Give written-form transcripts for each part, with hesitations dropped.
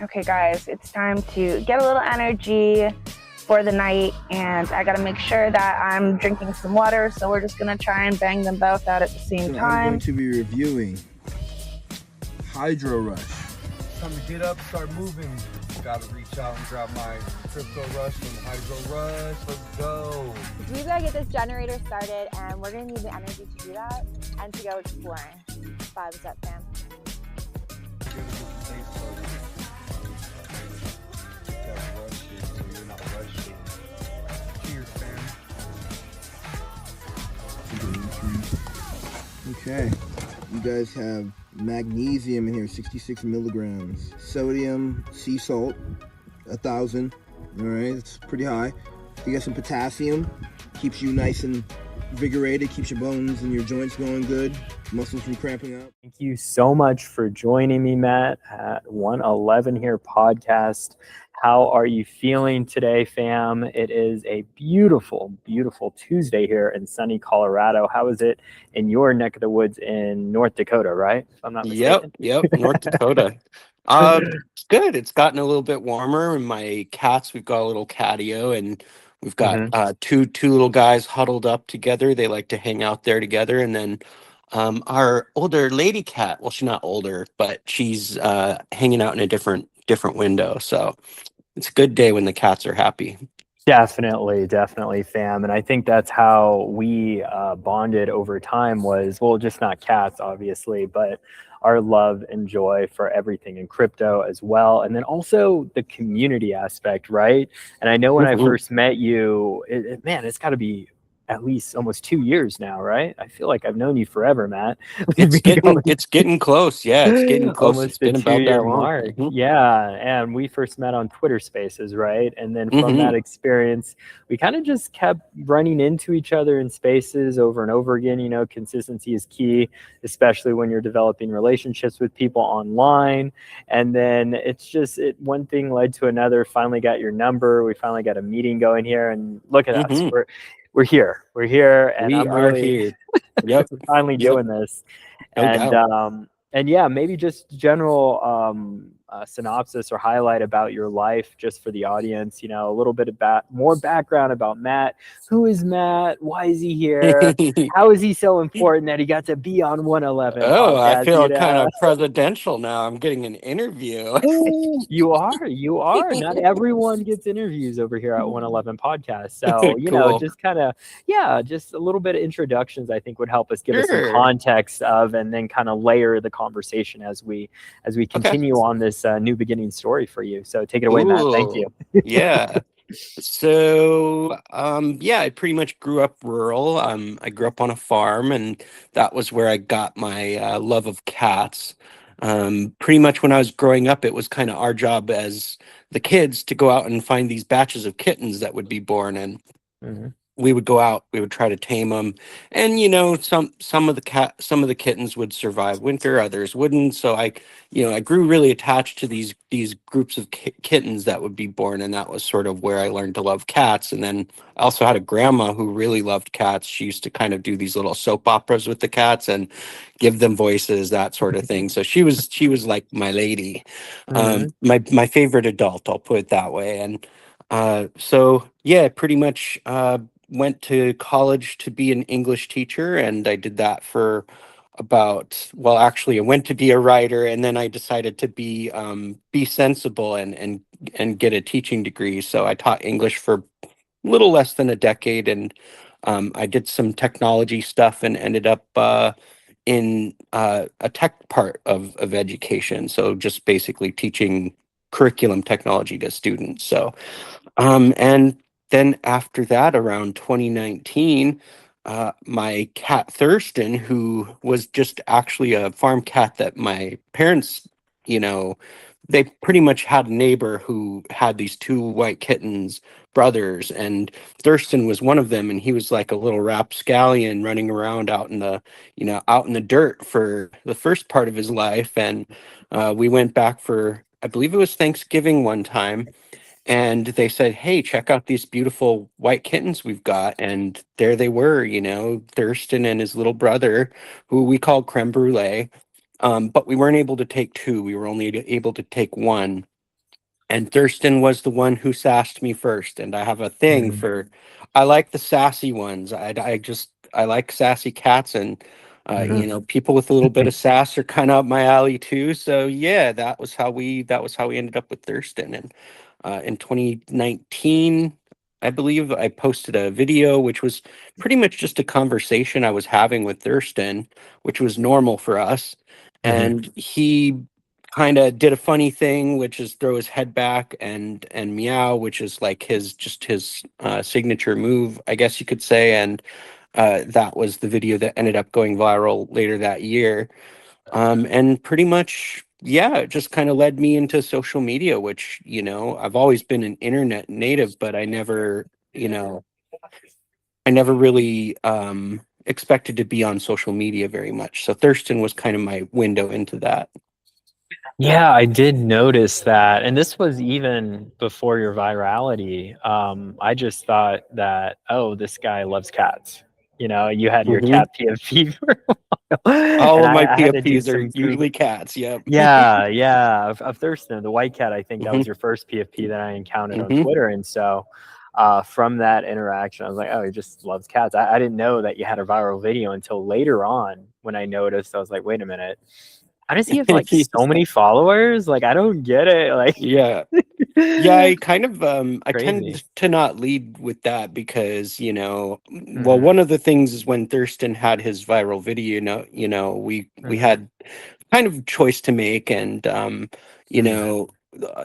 okay, guys, it's time to get a little energy for the night, and I gotta make sure that I'm drinking some water, so we're just gonna try and bang them both out at the same time. I'm going to be reviewing Hydro Rush. Time to get up, start moving. Gotta reach out and grab my Crypto Rush and Hydro Rush. Let's go. We gotta get this generator started, and we're gonna need the energy to do that and to go exploring. Vibes up, fam. Cheers, fam. Okay, you guys have magnesium in here, 66 milligrams. Sodium, sea salt, 1,000. All right, it's pretty high. You got some potassium, keeps you nice and invigorated, keeps your bones and your joints going good, muscles from cramping up. Thank you so much for joining me, Matt, at 111 here podcast. How are you feeling today, fam? It is a beautiful, beautiful Tuesday here in sunny Colorado. How is it in your neck of the woods in North Dakota, right? If I'm not mistaken. Yep, North Dakota. It's good. It's gotten a little bit warmer, and my cats, we've got a little catio, and we've got two little guys huddled up together. They like to hang out there together, and then our older lady cat, well, she's not older, but she's hanging out in a different window. So it's a good day when the cats are happy. Definitely, fam. And I think that's how we bonded over time was, well, just not cats, obviously, but our love and joy for everything in crypto as well. And then also the community aspect, right? And I know when I first met you, man, it's got to be at least almost 2 years now, right? I feel like I've known you forever, Matt. It's getting close. Yeah, it's getting close. Almost it's been the about 2-year that mark. Yeah, and we first met on Twitter Spaces, right? And then from that experience, we kind of just kept running into each other in spaces over and over again. You know, consistency is key, especially when you're developing relationships with people online. And then it's just one thing led to another. Finally got your number. We finally got a meeting going here, and look at us. We're here, and I'm really here. Yep, we're finally doing this, and yeah, maybe just general synopsis or highlight about your life, just for the audience. You know, a little bit about more background about Matt. Who is Matt? Why is he here? How is he so important that he got to be on 111? Oh, podcast, I feel kind of presidential now. I'm getting an interview. You are. Not everyone gets interviews over here at 111 podcast. So, you know, just kind of, just a little bit of introductions, I think would help us give us some context of, and then kind of layer the conversation as we continue on this new beginning story for you. So take it away, Matt. Thank you. Yeah. So, I pretty much grew up rural. I grew up on a farm, and that was where I got my love of cats. Pretty much when I was growing up, it was kind of our job as the kids to go out and find these batches of kittens that would be born, and we would go out, we would try to tame them, and you know, some of the kittens would survive winter, others wouldn't. So I grew really attached to these groups of kittens that would be born, and that was sort of where I learned to love cats. And then I also had a grandma who really loved cats. She used to kind of do these little soap operas with the cats and give them voices, that sort of thing. So she was like my lady, my favorite adult, I'll put it that way. And pretty much went to college to be an English teacher, and I did that for I went to be a writer, and then I decided to be sensible and get a teaching degree. So I taught English for a little less than a decade, and I did some technology stuff and ended up in a tech part of education. So just basically teaching curriculum technology to students. So and then after that, around 2019, my cat Thurston, who was just actually a farm cat that my parents, they pretty much had a neighbor who had these two white kittens, brothers, and Thurston was one of them, and he was like a little rapscallion running around out in the dirt for the first part of his life. And we went back for, I believe it was Thanksgiving one time, and they said, hey, check out these beautiful white kittens we've got. And there they were, Thurston and his little brother, who we called Creme Brulee. But we weren't able to take two. We were only able to take one. and Thurston was the one who sassed me first. And I have a thing Mhm. for, I like the sassy ones. I like sassy cats, and Mhm. you know, people with a little bit of sass are kind of up my alley too. So yeah, that was how we ended up with Thurston. And in 2019, I believe I posted a video, which was pretty much just a conversation I was having with Thurston, which was normal for us. Mhm. And he kind of did a funny thing, which is throw his head back and meow, which is like his signature move, I guess you could say. And that was the video that ended up going viral later that year. And pretty much, yeah, it just kind of led me into social media, which, you know, I've always been an internet native, but I never, you know, I never really expected to be on social media very much. So Thurston was kind of my window into that. Yeah, I did notice that. And this was even before your virality. I just thought that, oh, this guy loves cats. You know, you had your Hmm. cat PFP for a while, All and of my I had to do PFPs are some proof. usually cats. Yep. Yeah, yeah, of Thurston, the white cat. I think that Hmm. was your first PFP that I encountered on Hmm. Twitter. And so from that interaction, I was like, oh, he just loves cats. I didn't know that you had a viral video until later on when I noticed. I was like, wait a minute. How does he have like so many followers? Like, I don't get it. Like, Yeah. Yeah, I kind of I crazy. tend to not lead with that because, you know, well, Hmm. one of the things is when Thurston had his viral video, you know, we Hmm. had kind of choice to make. And you Hmm. know,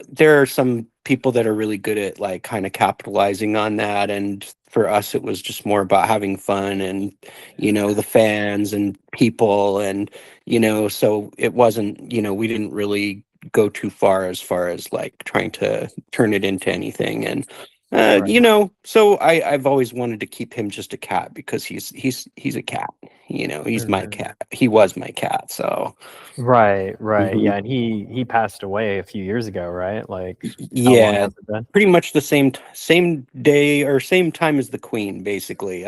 there are some people that are really good at like kind of capitalizing on that, and for us it was just more about having fun and, you know, the fans and people. And, you know, so it wasn't, you know, we didn't really go too far as like trying to turn it into anything. And Right. you know, so I've always wanted to keep him just a cat because he's a cat. You know, he's my Hmm. cat. He was my cat. So Right. Right. mhm. Yeah. And he passed away a few years ago, right? Like, how long Yeah, has it been? pretty much the same day or same time as the Queen, basically.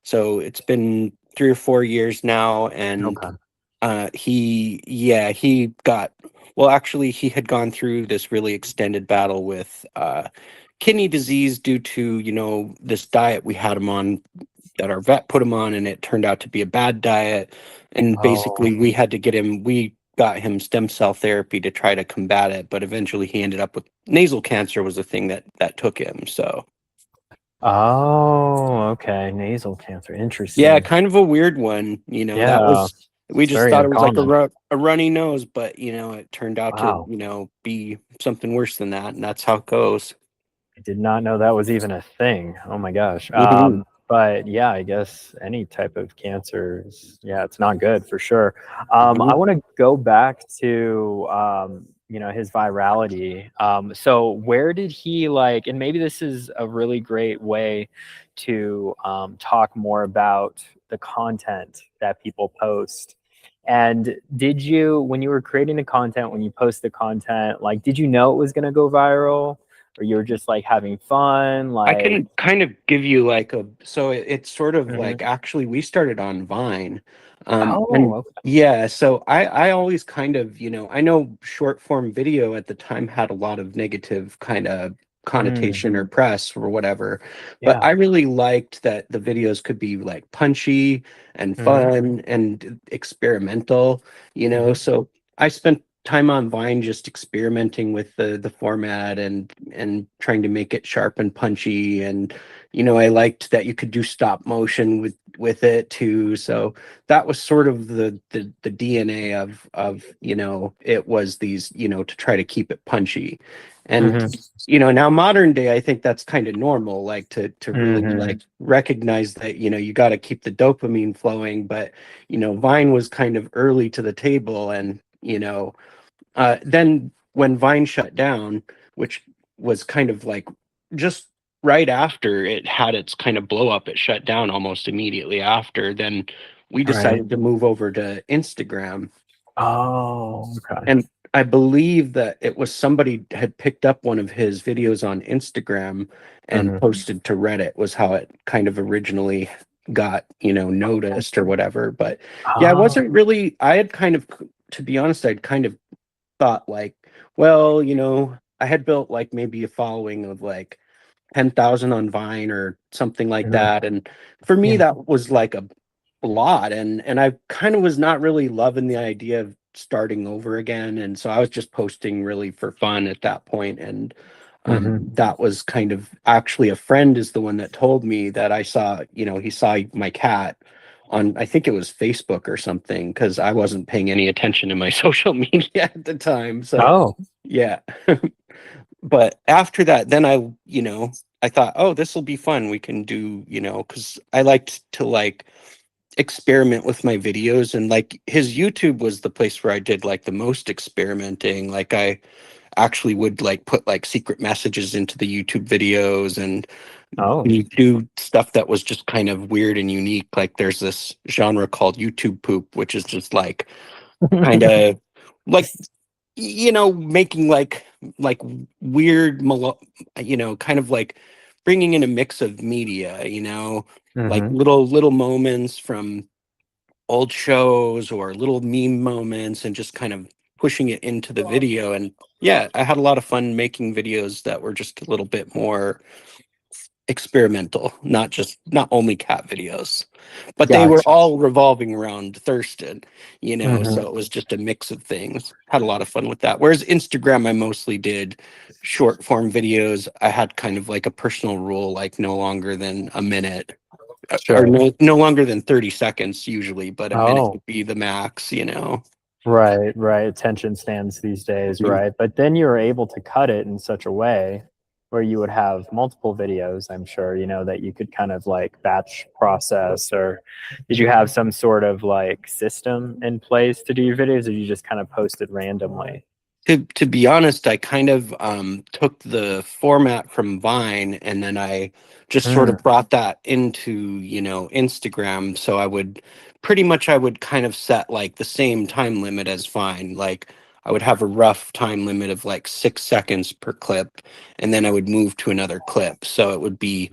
So it's been 3 or 4 years now. And Okay. he got, well, actually he had gone through this really extended battle with kidney disease due to, you know, this diet we had him on, that our vet put him on, and it turned out to be a bad diet. And Oh. basically we got him stem cell therapy to try to combat it, but eventually he ended up with nasal cancer was the thing that took him. So Oh, okay. Nasal cancer. yeah, Interesting. kind of a weird one. You know, that Yeah. was, we It's just very thought it was like uncommon. a runny nose, but you know, it turned out to, Wow. you know, be something worse than that, and that's how it goes. I did not know that was even a thing. Oh my gosh. Hmm. But yeah, I guess any type of cancer is, yeah, it's not good for sure. I Hmm. want to go back to, you know, his virality. So where did he like, and maybe this is a really great way to talk more about the content that people post. And did you, when you were creating the content, when you post the content, like, did you know it was going to go viral? Or you were just like having fun, I like, can kind of give you like a, so it's sort of mhm. like, actually we started on Vine. Oh, And okay. yeah, so I always kind of, you know, I know short form video at the time had a lot of negative kind of Mm, connotation or press or whatever, but yeah. I really liked that the videos could be like punchy and Hmm. fun and experimental, you know. Hmm. So I spent time on Vine just experimenting with the format and trying to make it sharp and punchy. And, you know, I liked that you could do stop motion with it too. So that was sort of the DNA of, you know, it was these, you know, to try to keep it punchy. And, Hmm. you know, now modern day, I think that's kind of normal, like to really Hmm. like recognize that, you know, you got to keep the dopamine flowing. But, you know, Vine was kind of early to the table. And, you know, then when Vine shut down, which was kind of like just right after it had its kind of blow up, it shut down almost immediately after. Then we Right. decided to move over to Instagram. Oh, okay. And I believe that it was somebody had picked up one of his videos on Instagram and Hmm. posted to Reddit, was how it kind of originally got, you know, noticed or whatever. But yeah, I Oh, wasn't really, I had kind of, to be honest, I'd kind of thought like, well, you know, I had built like maybe a following of like 10,000 on Vine or something like Mhm. that. And for me, Yeah. that was like a lot. And I kind of was not really loving the idea of starting over again. And so I was just posting really for fun at that point. And Hmm. that was kind of actually a friend is the one that told me that I saw, he saw my cat on, I think it was Facebook or something, because I wasn't paying any attention to my social media at the time. So Oh. yeah. But after that, then I thought, oh, this will be fun. We can do, because I liked to like experiment with my videos, and like his YouTube was the place where I did like the most experimenting. Like I actually would like put like secret messages into the YouTube videos, and Oh. you do stuff that was just kind of weird and unique. Like there's this genre called YouTube poop, which is just like kind of like making like weird kind of like bringing in a mix of media, like Hmm. little moments from old shows or little meme moments, and just kind of pushing it into the video. And yeah, I had a lot of fun making videos that were just a little bit more experimental, not only cat videos, but they were Gotcha. all revolving around Thurston, Hmm. so it was just a mix of things. Had a lot of fun with that. Whereas Instagram, I mostly did short form videos. I had kind of like a personal rule, like no longer than a minute, or Sure. no longer than 30 seconds usually, but a minute Oh. would be the max. Right, right. Attention spans these days, Mhm. right? But then you were able to cut it in such a way where you would have multiple videos, I'm sure, that you could kind of like batch process, or did you have some sort of like system in place to do your videos, or you just kind of posted randomly? To be honest, I kind of took the format from Vine, and then I just sort Mm, of brought that into, Instagram. So I would kind of set like the same time limit as Vine. Like I would have a rough time limit of like 6 seconds per clip, and then I would move to another clip. So it would be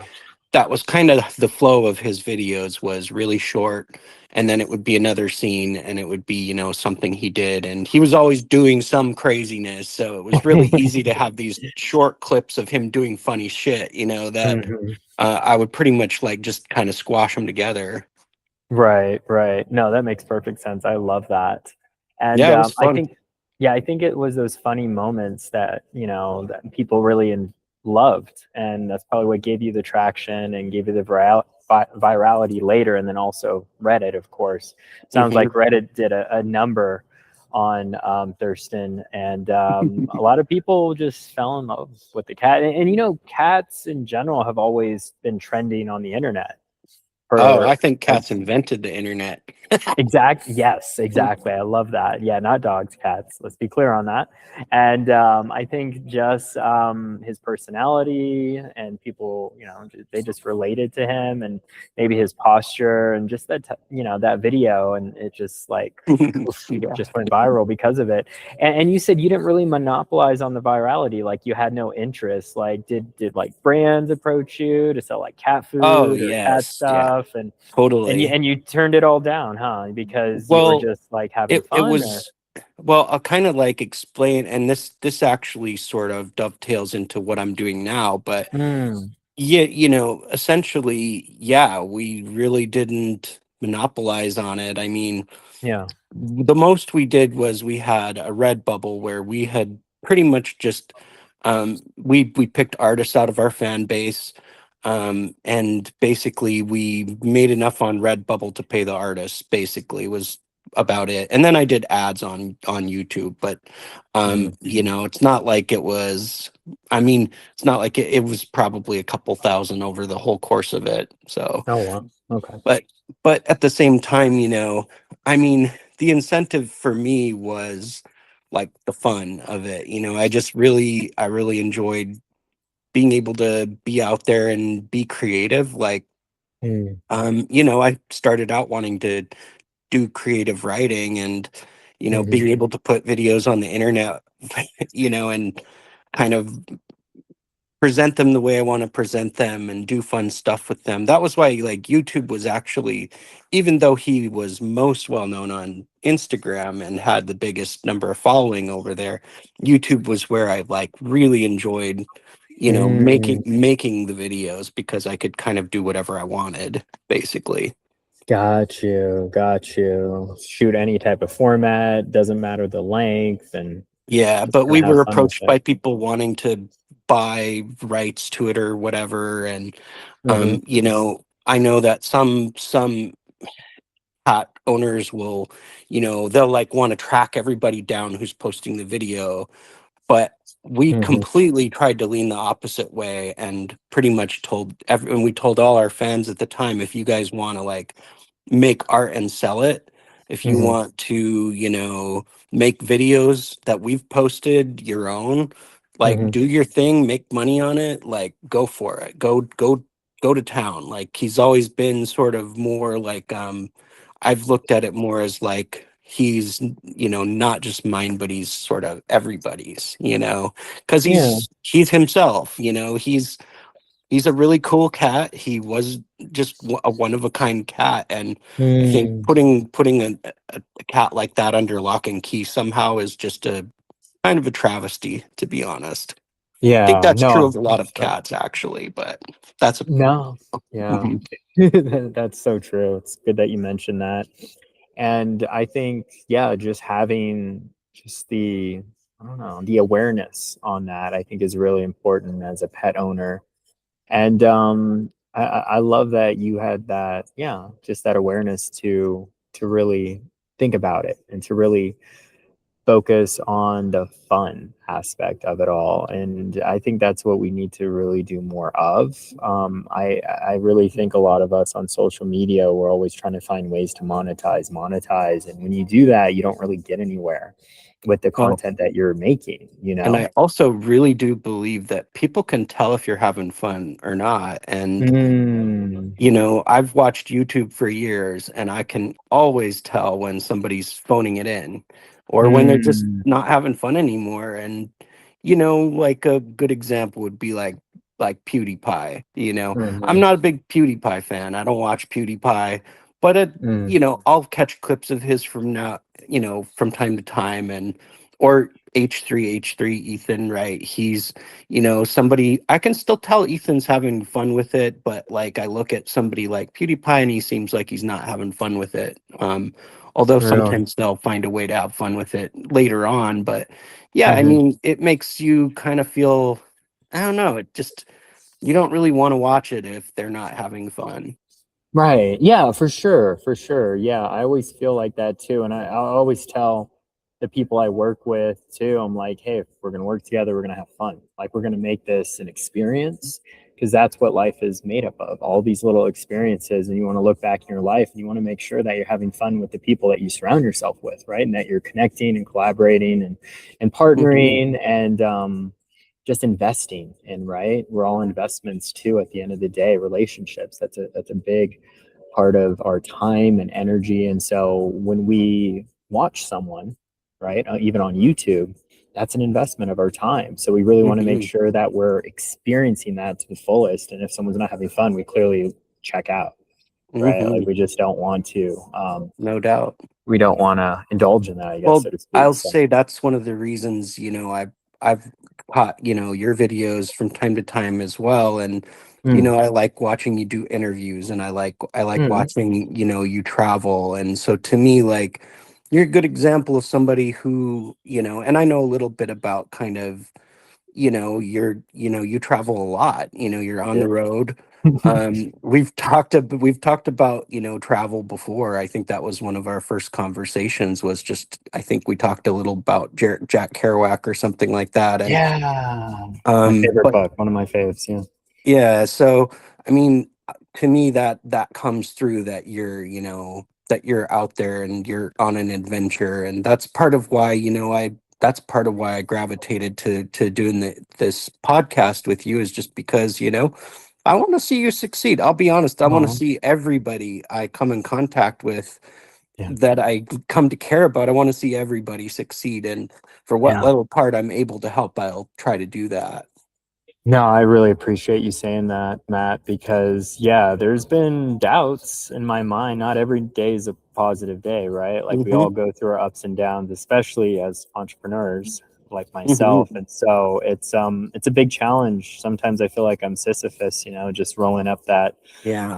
that was kind of the flow of his videos, was really short, and then it would be another scene, and it would be something he did, and he was always doing some craziness, so it was really easy to have these short clips of him doing funny shit, that mhm. I would pretty much like just kind of squash them together. Right, right. No, that makes perfect sense. I love that. And Yeah, it was I fun. think, yeah, I think it was those funny moments that, that people really loved. And that's probably what gave you the traction and gave you the virality later. And then also Reddit, of course. Sounds Hmm. like Reddit did a number on Thurston. And a lot of people just fell in love with the cat. And, cats in general have always been trending on the internet Oh, I for think like, cats invented the internet. Yes, exactly. I love that. Yeah, not dogs, cats. Let's be clear on that. And I think just his personality and people, they just related to him, and maybe his posture and just that video, and it just like oof, Yeah. just went viral because of it. And you said you didn't really monopolize on the virality, like you had no interest. Like, did like brands approach you to sell like cat Oh, food or cat yes. Yeah, stuff, and totally. you turned it all down, huh? Because you were Well, just like having it fun, or was well, I'll kind of like explain, and this actually sort of dovetails into what I'm doing now. But mm, yeah, essentially, yeah, we really didn't monopolize on it. I mean, yeah. the most we did was we had a red bubble where we had pretty much just we picked artists out of our fan base, and basically we made enough on Redbubble to pay the artists, basically was about it. And then I did ads on YouTube, but Mhm. it's not like it was, I mean, it's not like it was probably a couple thousand over the whole course of it. So Oh wow. Okay. but at the same time, I mean, the incentive for me was like the fun of it. I really enjoyed being able to be out there and be creative. Like, Mm, I started out wanting to do creative writing, and mhm. being able to put videos on the internet, and kind of present them the way I want to present them and do fun stuff with them. That was why like YouTube was actually, even though he was most well known on Instagram and had the biggest number of following over there, YouTube was where I like really enjoyed, you know, Mm, making the videos because I could kind of do whatever I wanted, basically. got you, got you. Shoot any type of format, doesn't matter the length, and Yeah, just but kind we of have were fun with approached it. by people wanting to buy rights to it or whatever, and Hmm. you know, I know that some cat owners will, you know, they'll like want to track everybody down who's posting the video, but we Hmm. completely tried to lean the opposite way and pretty much told everyone, we told all our fans at the time, if you guys want to like make art and sell it, if you Hmm. want to, you know, make videos that we've posted your own, like Hmm. do your thing, make money on it, like go for it, go to town. Like he's always been sort of more like I've looked at it more as like he's, you know, not just mine, but he's sort of everybody's, you know, because Yeah. he's himself, you know, he's a really cool cat. He was just a one of a kind cat, and I think Mm, putting a cat like that under lock and key somehow is just a kind of a travesty, to be honest. I think yeah. that's true No. of a lot of cats, actually, but that's a No. Yeah. mhm. That's so true. It's good that you mentioned that. And I think, yeah, just having just the, I don't know, the awareness on that, I think is really important as a pet owner. And I love that you had that, yeah, just that awareness to really think about it and to really focus on the fun aspect of it all. And I think that's what we need to really do more of. I really think a lot of us on social media, we're always trying to find ways to monetize. And when you do that, you don't really get anywhere with the Well, content that you're making, you and know? I also really do believe that people can tell if you're having fun or not. And Mm, you know, I've watched YouTube for years and I can always tell when somebody's phoning it in or when they're just mm, not having fun anymore. And, you know, like a good example would be like PewDiePie. You know, I'm mhm, not a big PewDiePie fan. I don't watch PewDiePie, but mm, you know, I'll catch clips of his from now, you know, from time to time and or H3 Ethan, right? He's, you know, somebody I can still tell Ethan's having fun with it, but like I look at somebody like PewDiePie and he seems like he's not having fun with it. Although really. sometimes they'll find a way to have fun with it later on. But yeah, I Mhm. mean, it makes you kind of feel, I don't know, it just, you don't really want to watch it if they're not having fun. Right. Yeah, for sure. For sure. Yeah. I always feel like that too. And I always tell the people I work with too, I'm like, hey, if we're going to work together, we're going to have fun. Like, we're going to make this an experience because that's what life is made up of, all these little experiences. And you want to look back in your life and you want to make sure that you're having fun with the people that you surround yourself with, right? And that you're connecting and collaborating and Hmm. partnering and, just investing in, right? We're all investments too at the end of the day. Relationships, that's a big part of our time and energy. And so when we watch someone, right, even on YouTube, that's an investment of our time. So we really want to make Hmm. sure that we're experiencing that to the fullest. And if someone's not having fun, we clearly check out, right? Like, Hmm. we just don't want to, No doubt. we don't want to indulge in that, I guess, Well, so to speak. I'll So, say that's one of the reasons, you know, I've caught, you know, your videos from time to time as well. And, you mm, know, I like watching you do interviews and I like mm, watching, you know, you travel. And so to me, like you're a good example of somebody who, you know, and I know a little bit about kind of, you know, you know, you travel a lot, you know, you're on yeah. the road. We've talked about, you know, travel before. I think that was one of our first conversations was just, I think we talked a little about Jack Kerouac or something like that. And, Yeah. My favorite but book, one of my faves. Yeah. yeah, so, I mean, to me that comes through that you're, you know, that you're out there and you're on an adventure, and that's part of why, you know, that's part of why I gravitated to doing this podcast with you is just because, you know, I want to see you succeed. I'll be honest, I want to Oh, see everybody I come in contact with yeah. that I come to care about. I want to see everybody succeed, and for what Yeah. little part I'm able to help, I'll try to do that. No, I really appreciate you saying that, Matt, because yeah, there's been doubts in my mind. Not every day is a positive day, right? Like we Mm-hmm. all go through our ups and downs, especially as entrepreneurs like myself. Mm-hmm. And so it's a big challenge. Sometimes I feel like I'm Sisyphus, just rolling up Yeah.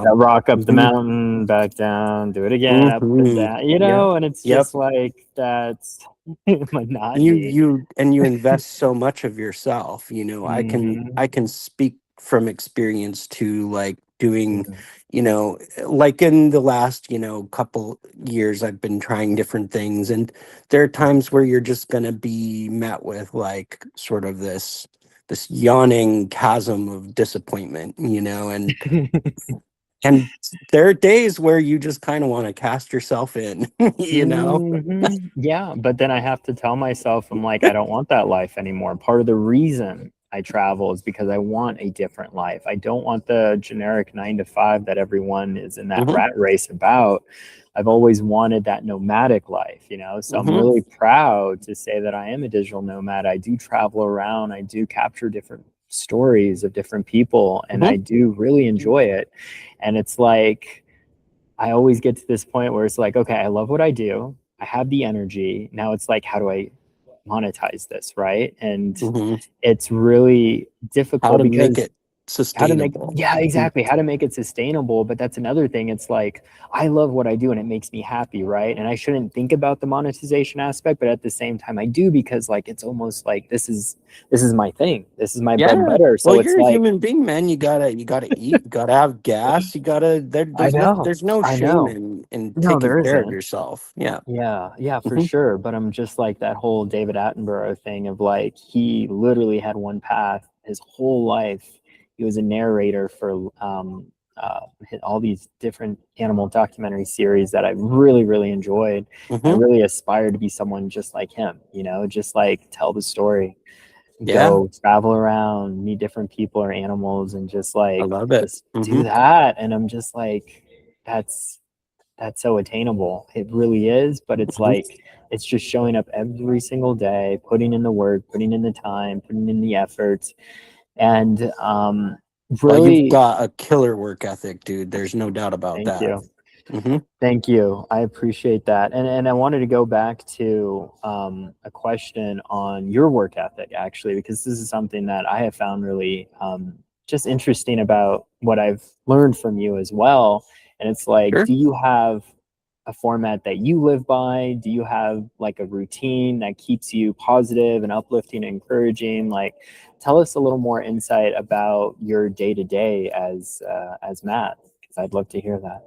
that rock up the Mm-hmm. mountain, back down, do it again, up and Mm-hmm. down, Yeah. and it's Yep. just like that's you monotony. you and you invest so much of yourself. Hmm. I can speak from experience to like doing, like in the last couple years I've been trying different things, and there are times where you're just going to be met with like sort of this yawning chasm of disappointment, and there are days where you just kind of want to cast yourself in. Yeah, but then I have to tell myself, I'm like, I don't want that life anymore. Part of the reason I travel is because I want a different life. I don't want the generic 9 to 5 that everyone is in that Hmm. rat race about. I've always wanted that nomadic life, So I'm Hmm. really proud to say that I am a digital nomad. I do travel around, I do capture different stories of different people, and Hmm. I do really enjoy it. And it's like, I always get to this point where it's like, okay, I love what I do. I have the energy. Now it's like, how do I monetize this? Right. And Hmm. it's really How difficult to make because it sustainable. yeah, Mhm. exactly. How to make it sustainable. But that's another thing. It's like, I love what I do and it makes me happy. Right. And I shouldn't think about the monetization aspect, but at the same time, I do because like, it's almost like this is my thing. This is my bread and Yeah. butter. Well, So it's you're a like, human being, man. You gotta eat. You gotta have gas. I know, There's no I shame know. in No, taking there care of isn't. yourself. Yeah. Yeah, yeah, for Hmm. sure. But I'm just like that whole David Attenborough thing of like he literally had one path his whole life. He was a narrator for all these different animal documentary series that I really, really enjoyed. I Hmm. really aspired to be someone just like him, just like tell the story, Yeah. go travel around, meet different people or animals, and I love it. just Hmm. do that. And I'm just like, that's that's so attainable. It really is, but it's Hmm. like it's just showing up every single day, putting in the work, putting in the time, putting in the effort, and Well, you've really, got a killer work ethic, dude. There's no doubt about thank that. you. Hmm. Thank you. I appreciate that. And I wanted to go back to a question on your work ethic, actually, because this is something that I have found really just interesting about what I've learned from you as well. And it's like, Sure. do you have a format that you live by? Do you have like a routine that keeps you positive and uplifting and encouraging? Like, tell us a little more insight about your day to day as Matt, because I'd love to hear that.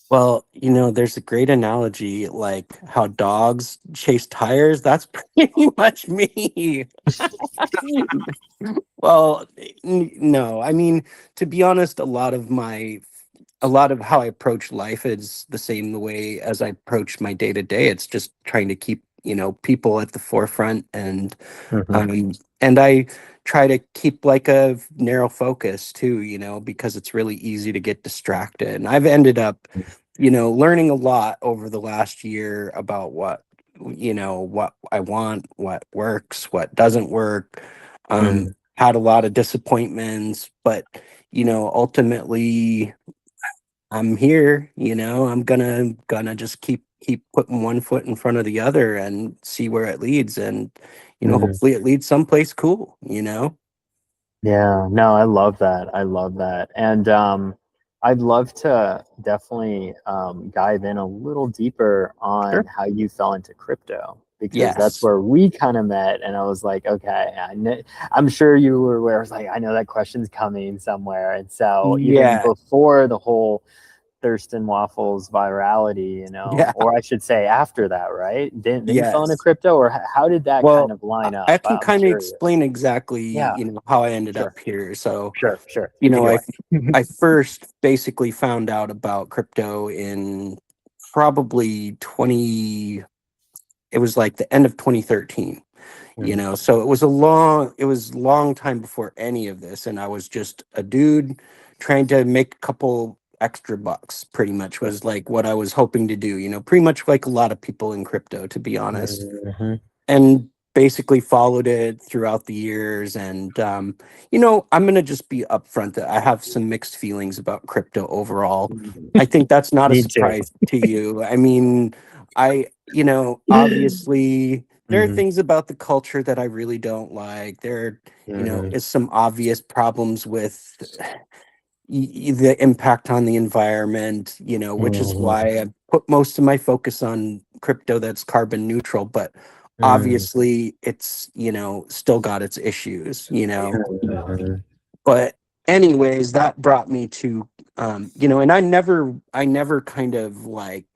Well, there's a great analogy, like how dogs chase tires. That's pretty much me. Well, no, I mean, to be honest, a lot of how I approach life is the same the way as I approach my day to day. It's just trying to keep, people at the forefront, Mhm. and I try to keep like a narrow focus too, because it's really easy to get distracted. And I've ended up, learning a lot over the last year about what I want, what works, what doesn't work. Mm. Had a lot of disappointments, but ultimately I'm here. I'm gonna just keep putting one foot in front of the other and see where it leads, and Mm. hopefully it leads someplace cool. Yeah, no, I love that. I love that. And I'd love to definitely dive in a little deeper on Sure. how you fell into crypto because that's Yes. where we kind of met. And I was like, okay, I'm sure you were aware. I was like, I know that question's coming somewhere. And so even Yeah. before the whole Thurston Waffles virality, Yeah. or I should say after that, right? Then you fell into Yes. crypto, or how did that kind Well, of line I up? can I'm kind of curious. explain exactly, Yeah, how I ended sure. up here. So, Sure. you Take know, it I away. I first basically found out about crypto in probably 20, it was like the end of 2013. Mm, So it was long time before any of this, and I was just a dude trying to make a couple extra bucks, pretty much sure. was like what I was hoping to do, pretty much like a lot of people in crypto, to be honest. Mhm. And basically followed it throughout the years. And, I'm going to just be upfront that I have some mixed feelings about crypto overall. I think that's not a Me too. surprise to you. I mean, obviously there are Mhm. things about the culture that I really don't like. There, Mhm. is some obvious problems with the impact on the environment, which is Mhm. why I put most of my focus on crypto that's carbon neutral. But Mhm. obviously, it's, still got its issues. Mhm. But anyways, that brought me to, and I never kind of like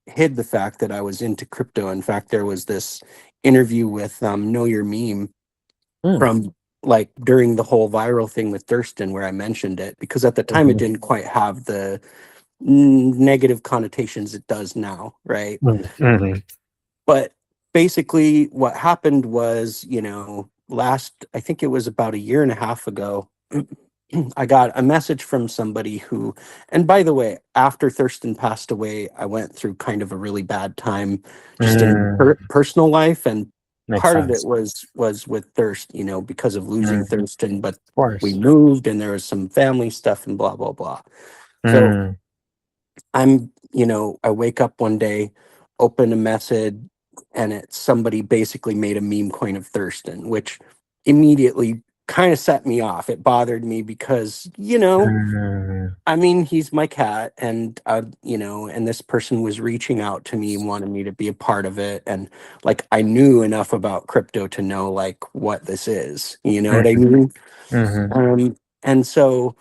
hid the fact that I was into crypto. In fact, there was this interview with Know Your Meme Mm. from like during the whole viral thing with Thurston where I mentioned it, because at the time it Mhm. didn't quite have the negative connotations it does now, right? Mhm. But basically what happened was, I think it was about a year and a half ago, I got a message from somebody who, and by the way, after Thurston passed away, I went through kind of a really bad time just in Mm. personal life. And Makes part of it sense. was with Thirst, because of losing Mm. Thurston, but Of we course. moved and there was some family stuff and blah, blah, blah. So Mm. I wake up one day, open a message, and it's somebody basically made a meme coin of Thurston, which immediately kind of set me off. It bothered me because, Mm. I mean, he's my cat, and and this person was reaching out to me, wanted me to be a part of it, and like I knew enough about crypto to know like what this is. You know what I Mhm. mean? Mhm. And so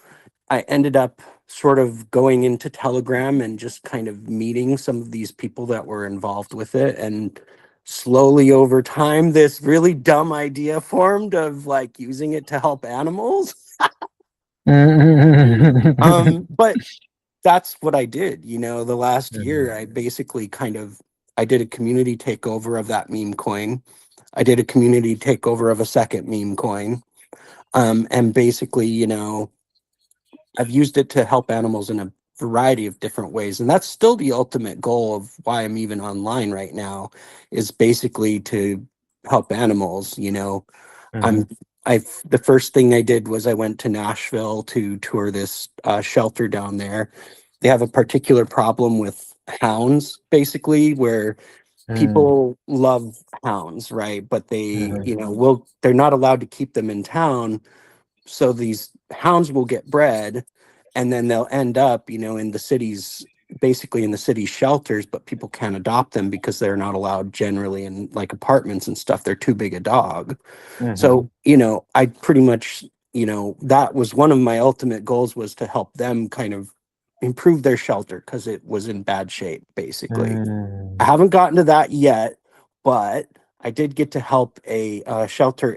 I ended up sort of going into Telegram and just kind of meeting some of these people that were involved with it. And slowly over time, this really dumb idea formed of like using it to help animals. But that's what I did. The last Mhm. year, I basically I did a community takeover of that meme coin. I did a community takeover of a second meme coin. And basically, I've used it to help animals in a variety of different ways. And that's still the ultimate goal of why I'm even online right now, is basically to help animals. Mhm. I'm the first thing I did was I went to Nashville to tour this shelter down there. They have a particular problem with hounds, basically, where Mm. people love hounds, right? But they, Mhm. they're not allowed to keep them in town, so these hounds will get bred and then they'll end up in the cities, basically in the city shelters, but people can't adopt them because they're not allowed generally in like apartments and stuff. They're too big a dog. Mhm. So I pretty much, that was one of my ultimate goals, was to help them kind of improve their shelter because it was in bad shape, basically. I Mm. haven't gotten to that yet, but I did get to help a shelter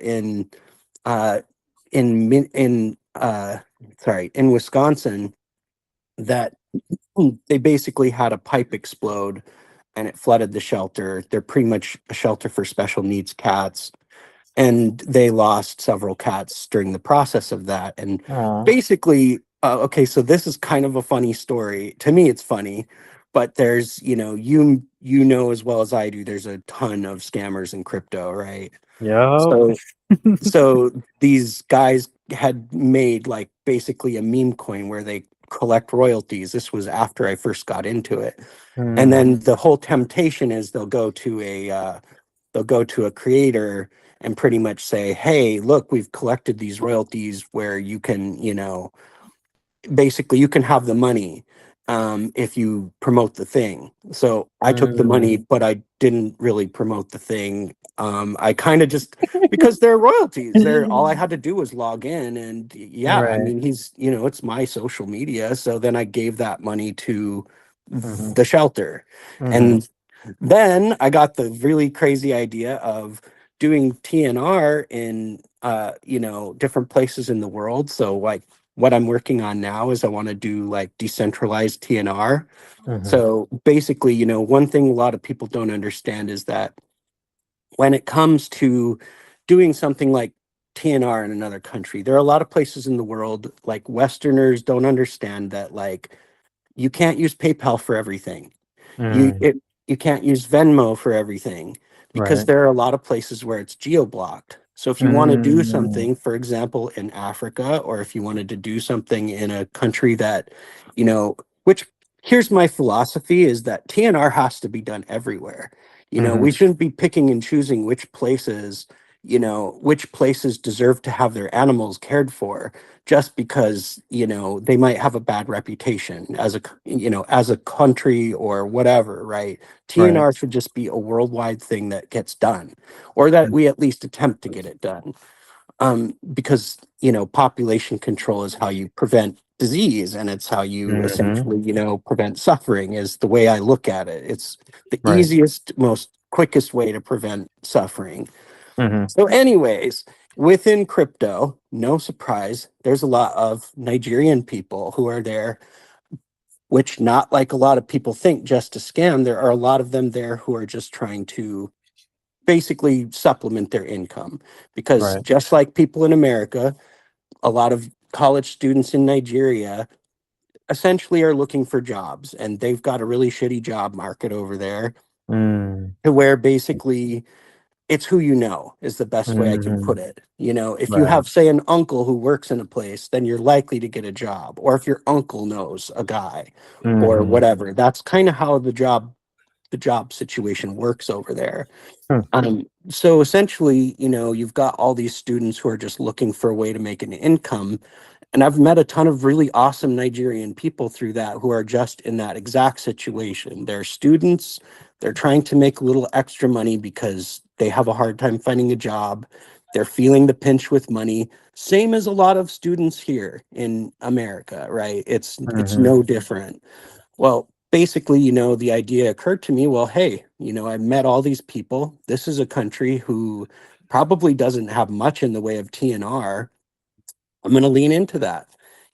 uh, in Wisconsin, that they basically had a pipe explode and it flooded the shelter. They're pretty much a shelter for special needs cats, and they lost several cats during the process of that. And Aw. basically, okay, so this is kind of a funny story. To me, it's funny, but there's, as well as I do, there's a ton of scammers in crypto, right? Yup. So these guys had made like basically a meme coin where they collect royalties. This was after I first got into it. And Mm. then the whole temptation is they'll go to a creator and pretty much say, hey, look, we've collected these royalties where you can, basically you can have the money if you promote the thing. So I took the Mm. money, but I didn't really promote the thing. I kind of just, because they're royalties, they're all I had to do was log in, and yeah, I Right. mean, it's my social media. So then I gave that money to Mhm. the shelter. Mhm. And then I got the really crazy idea of doing TNR in different places in the world. So like what I'm working on now is I want to do like decentralized TNR. Mhm. So basically, one thing a lot of people don't understand is that when it comes to doing something like TNR in another country, there are a lot of places in the world, like Westerners don't understand that like you can't use PayPal for everything. You Mm. it, you can't use Venmo for everything. because Right. there are a lot of places where it's geo-blocked. So if you want to do Mm, something, for example, in Africa, or if you wanted to do something in a country that, you know, which here's my philosophy is that TNR has to be done everywhere. mhm. We shouldn't be picking and choosing which places deserve to have their animals cared for just because, they might have a bad reputation as a country or whatever, right? Right. TNR should just be a worldwide thing that gets done, or that we at least attempt to get it done. Because, population control is how you prevent disease, and it's how you Mhm. essentially, prevent suffering, is the way I look at it. It's the Right. easiest, most quickest way to prevent suffering. Mhm. So, anyways, within crypto, no surprise, there's a lot of Nigerian people who are there, which, not like a lot of people think, just to scam. There are a lot of them there who are just trying to basically supplement their income. Because Right. just like people in America, a lot of college students in Nigeria essentially are looking for jobs, and they've got a really shitty job market over there, Mm, to where basically it's who you know is the best way I can put mhm. it. If you Right. have, say, an uncle who works in a place, then you're likely to get a job. Or if your uncle knows a guy or Mhm. whatever, that's kind of how the job situation works over there. Hmm. So essentially, you've got all these students who are just looking for a way to make an income. And I've met a ton of really awesome Nigerian people through that who are just in that exact situation. They're students, they're trying to make a little extra money because they have a hard time finding a job. They're feeling the pinch with money, same as a lot of students here in America, right? It's Mhm. no different. Well, basically, the idea occurred to me, well, hey, I met all these people. This is a country who probably doesn't have much in the way of TNR. I'm going to lean into that,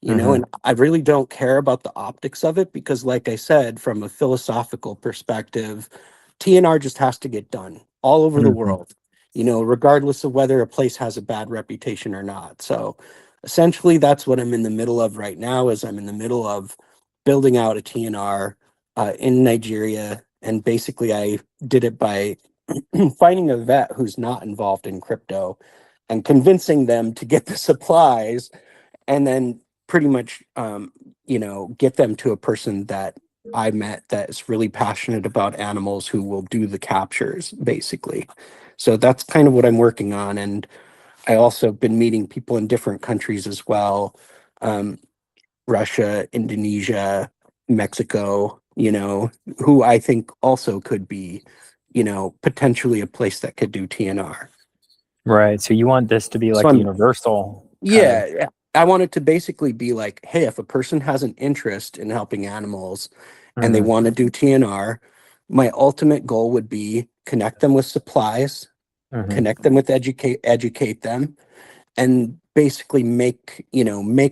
Mhm. and I really don't care about the optics of it because, like I said, from a philosophical perspective, TNR just has to get done all over the Mhm. world, regardless of whether a place has a bad reputation or not. So essentially, that's what I'm in the middle of right now, is I'm in the middle of building out a TNR in Nigeria. And basically, I did it by finding a vet who's not involved in crypto and convincing them to get the supplies, and then pretty much get them to a person that I met that's really passionate about animals, who will do the captures basically. So that's kind of what I'm working on. And I also have been meeting people in different countries as well. um, Russia, Indonesia, Mexico, who I think also could be, potentially a place that could do TNR. Right. So you want this to be So like I'm universal kind of. Yeah, I want it to basically be like, hey, if a person has an interest in helping animals and they Mhm. want to do TNR, my ultimate goal would be connect them with supplies, Mhm. connect them with educate them, and basically make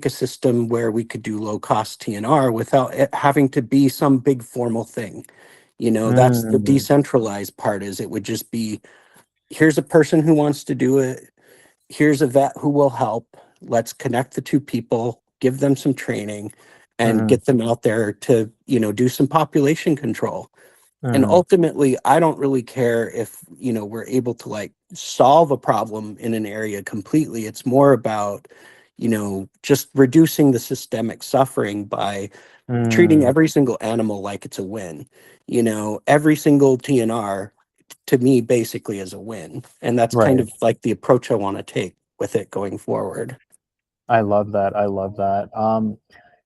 a system where we could do low cost TNR without it having to be some big formal thing. That's the Mm, decentralized part, is it would just be, here's a person who wants to do it, here's a vet who will help. Let's connect the two people, give them some training, and mhm. get them out there to, do some population control. And Mhm. ultimately, I don't really care if, we're able to like solve a problem in an area completely. It's more about, just reducing the systemic suffering by treating Mm, every single animal like it's a win. Every single TNR to me basically is a win. And that's kind right. of like the approach I want to take with it going forward. I love that. I love that.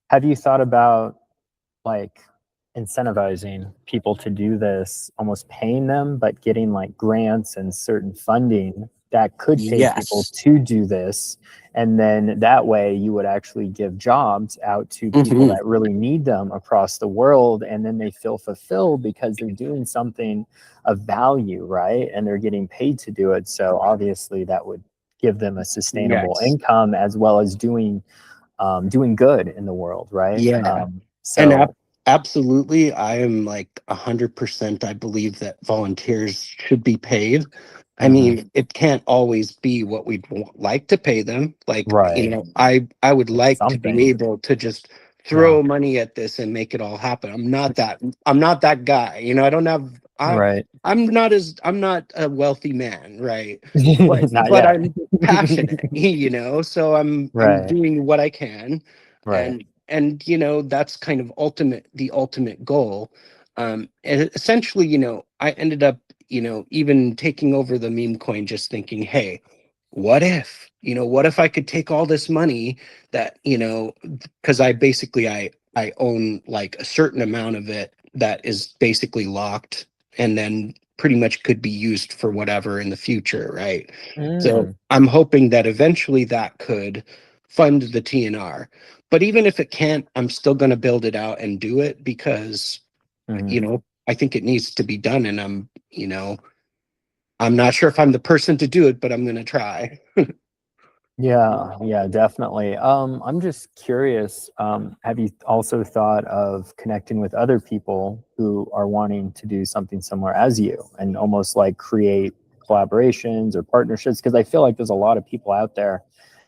Have you thought about like incentivizing people to do this, almost paying them, but getting like grants and certain funding that could pay people Yes. to do this? And then that way you would actually give jobs out to people Hmm. that really need them across the world. And then they feel fulfilled because they're doing something of value, right? And they're getting paid to do it. So obviously that would give them a sustainable Yes. income as well as doing good in the world, right? Yeah. And So absolutely, I am like 100%. I believe that volunteers should be paid. I mhm, mean, it can't always be what we'd like to pay them. Like, right, I would it's like to be something. able to just Yeah. throw money at this and make it all happen. I'm not that guy. I don't have Right. I'm not a wealthy man, right? Not But yet. I'm passionate, you know, so I'm Right. doing what I can. Right. And you know, that's kind of the ultimate goal. And essentially, you know, I ended up, you know, even taking over the meme coin, just thinking, hey, what if I could take all this money that, you know, because I own like a certain amount of it that is basically locked and then pretty much could be used for whatever in the future, right? So Mm. I'm hoping that eventually that could fund the TNR. But even if it can't, I'm still going to build it out and do it because, you Mhm. know, I think it needs to be done. And you know, I'm not sure if I'm the person to do it, but I'm going to try. Yeah, yeah, definitely. I'm just curious, have you also thought of connecting with other people who are wanting to do something similar as you and almost like create collaborations or partnerships? Because I feel like there's a lot of people out there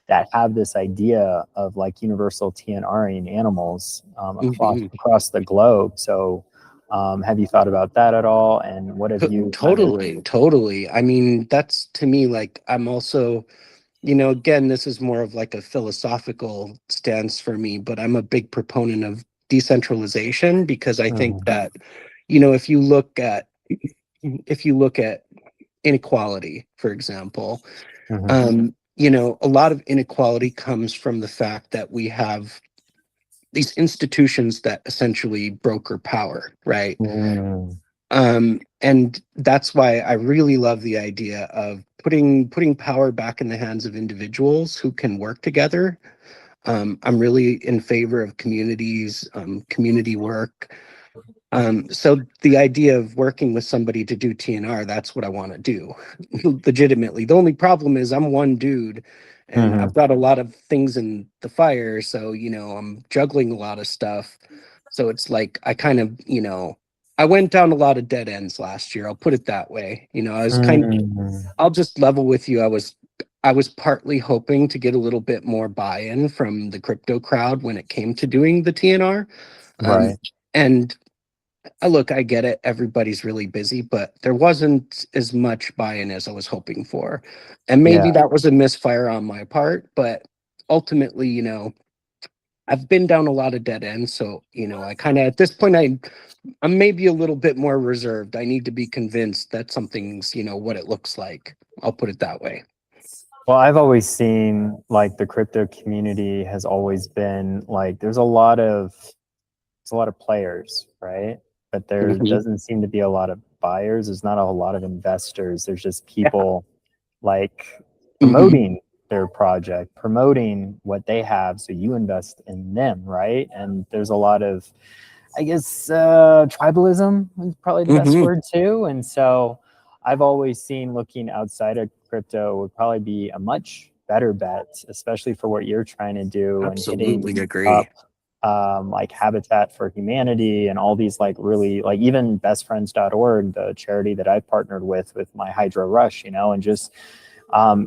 that have this idea of like universal TNRing animals Mhm. across the globe. So have you thought about that at all? And what have you kind of... Totally. I mean, that's to me like I'm also, you know, again, this is more of like a philosophical stance for me, but I'm a big proponent of decentralization because I think Mhm, that, you know, if you look at inequality, for example, mhm, you know, a lot of inequality comes from the fact that we have these institutions that essentially broker power, right? mm, And that's why I really love the idea of putting power back in the hands of individuals who can work together. I'm really in favor of communities, community work. So the idea of working with somebody to do TNR, that's what I want to do, legitimately. The only problem is I'm one dude and mhm. I've got a lot of things in the fire. So, you know, I'm juggling a lot of stuff. So it's like I kind of, you know, I went down a lot of dead ends last year. I'll put it that way. You know, Mm, I'll just level with you. I was partly hoping to get a little bit more buy-in from the crypto crowd when it came to doing the TNR. Um, right. and look, I get it. Everybody's really busy, but there wasn't as much buy-in as I was hoping for. And maybe Yeah. that was a misfire on my part, but ultimately, you know, I've been down a lot of dead ends. So, you know, I kind of at this point I'm maybe a little bit more reserved. I need to be convinced that something's, you know, what it looks like. I'll put it that way. Well, I've always seen like the crypto community has always been like there's a lot of players, right? But there Mhm. doesn't seem to be a lot of buyers. There's not a whole lot of investors. There's just Yeah. people like Hmm. promoting their project, promoting what they have. So you invest in them, right? And there's a lot of, I guess, tribalism is probably the best Hmm. word too. And so I've always seen looking outside of crypto would probably be a much better bet, especially for what you're trying to do and hitting Absolutely agree. up like Habitat for Humanity and all these like really like even bestfriends.org, the charity that I've partnered with my Hydro Rush, you know, and just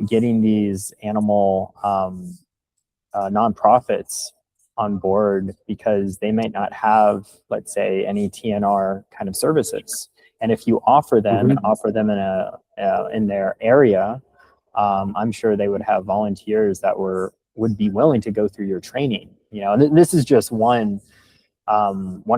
getting these animal nonprofits on board because they might not have, let's say, any TNR kind of services. And if you offer them and Hmm. offer them in their area, I'm sure they would have volunteers that would be willing to go through your training. You know, this is just one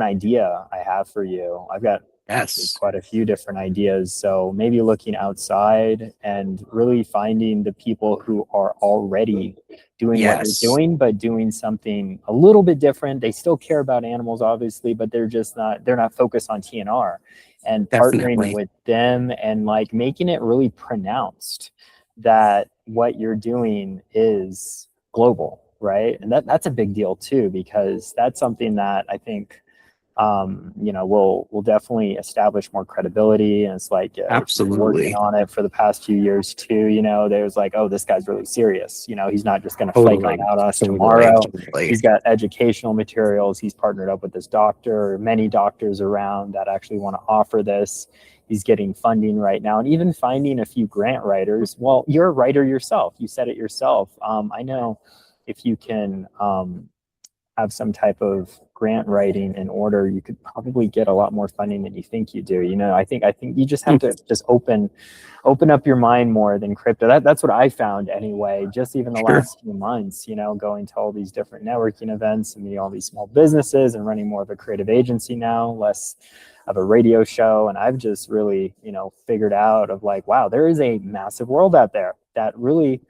idea I have for you. I've got actually Yes. quite a few different ideas. So maybe looking outside and really finding the people who are already doing what you're Yes. doing, but doing something a little bit different. They still care about animals, obviously, but they're not focused on TNR and partnering Definitely. with them and like making it really pronounced that what you're doing is global, right? And that's a big deal too, because that's something that I think you know will definitely establish more credibility. And it's like if you've been working Absolutely. on it for the past few years too, you know, there's like, oh, this guy's really serious. You know, he's not just going to flake on Totally. out us Totally. tomorrow. Totally. He's got educational materials. He's partnered up with this doctor or many doctors around that actually want to offer this. He's getting funding right now and even finding a few grant writers. Well, you're a writer yourself. You said it yourself. I know if you can have some type of grant writing in order, you could probably get a lot more funding than you think you do. You know, I think you just have to just open up your mind more than crypto. That's what I found anyway, just even the last few months, you know, going to all these different networking events and meeting all these small businesses and running more of a creative agency now, less of a radio show. And I've just really, you know, figured out of like, wow, there is a massive world out there that really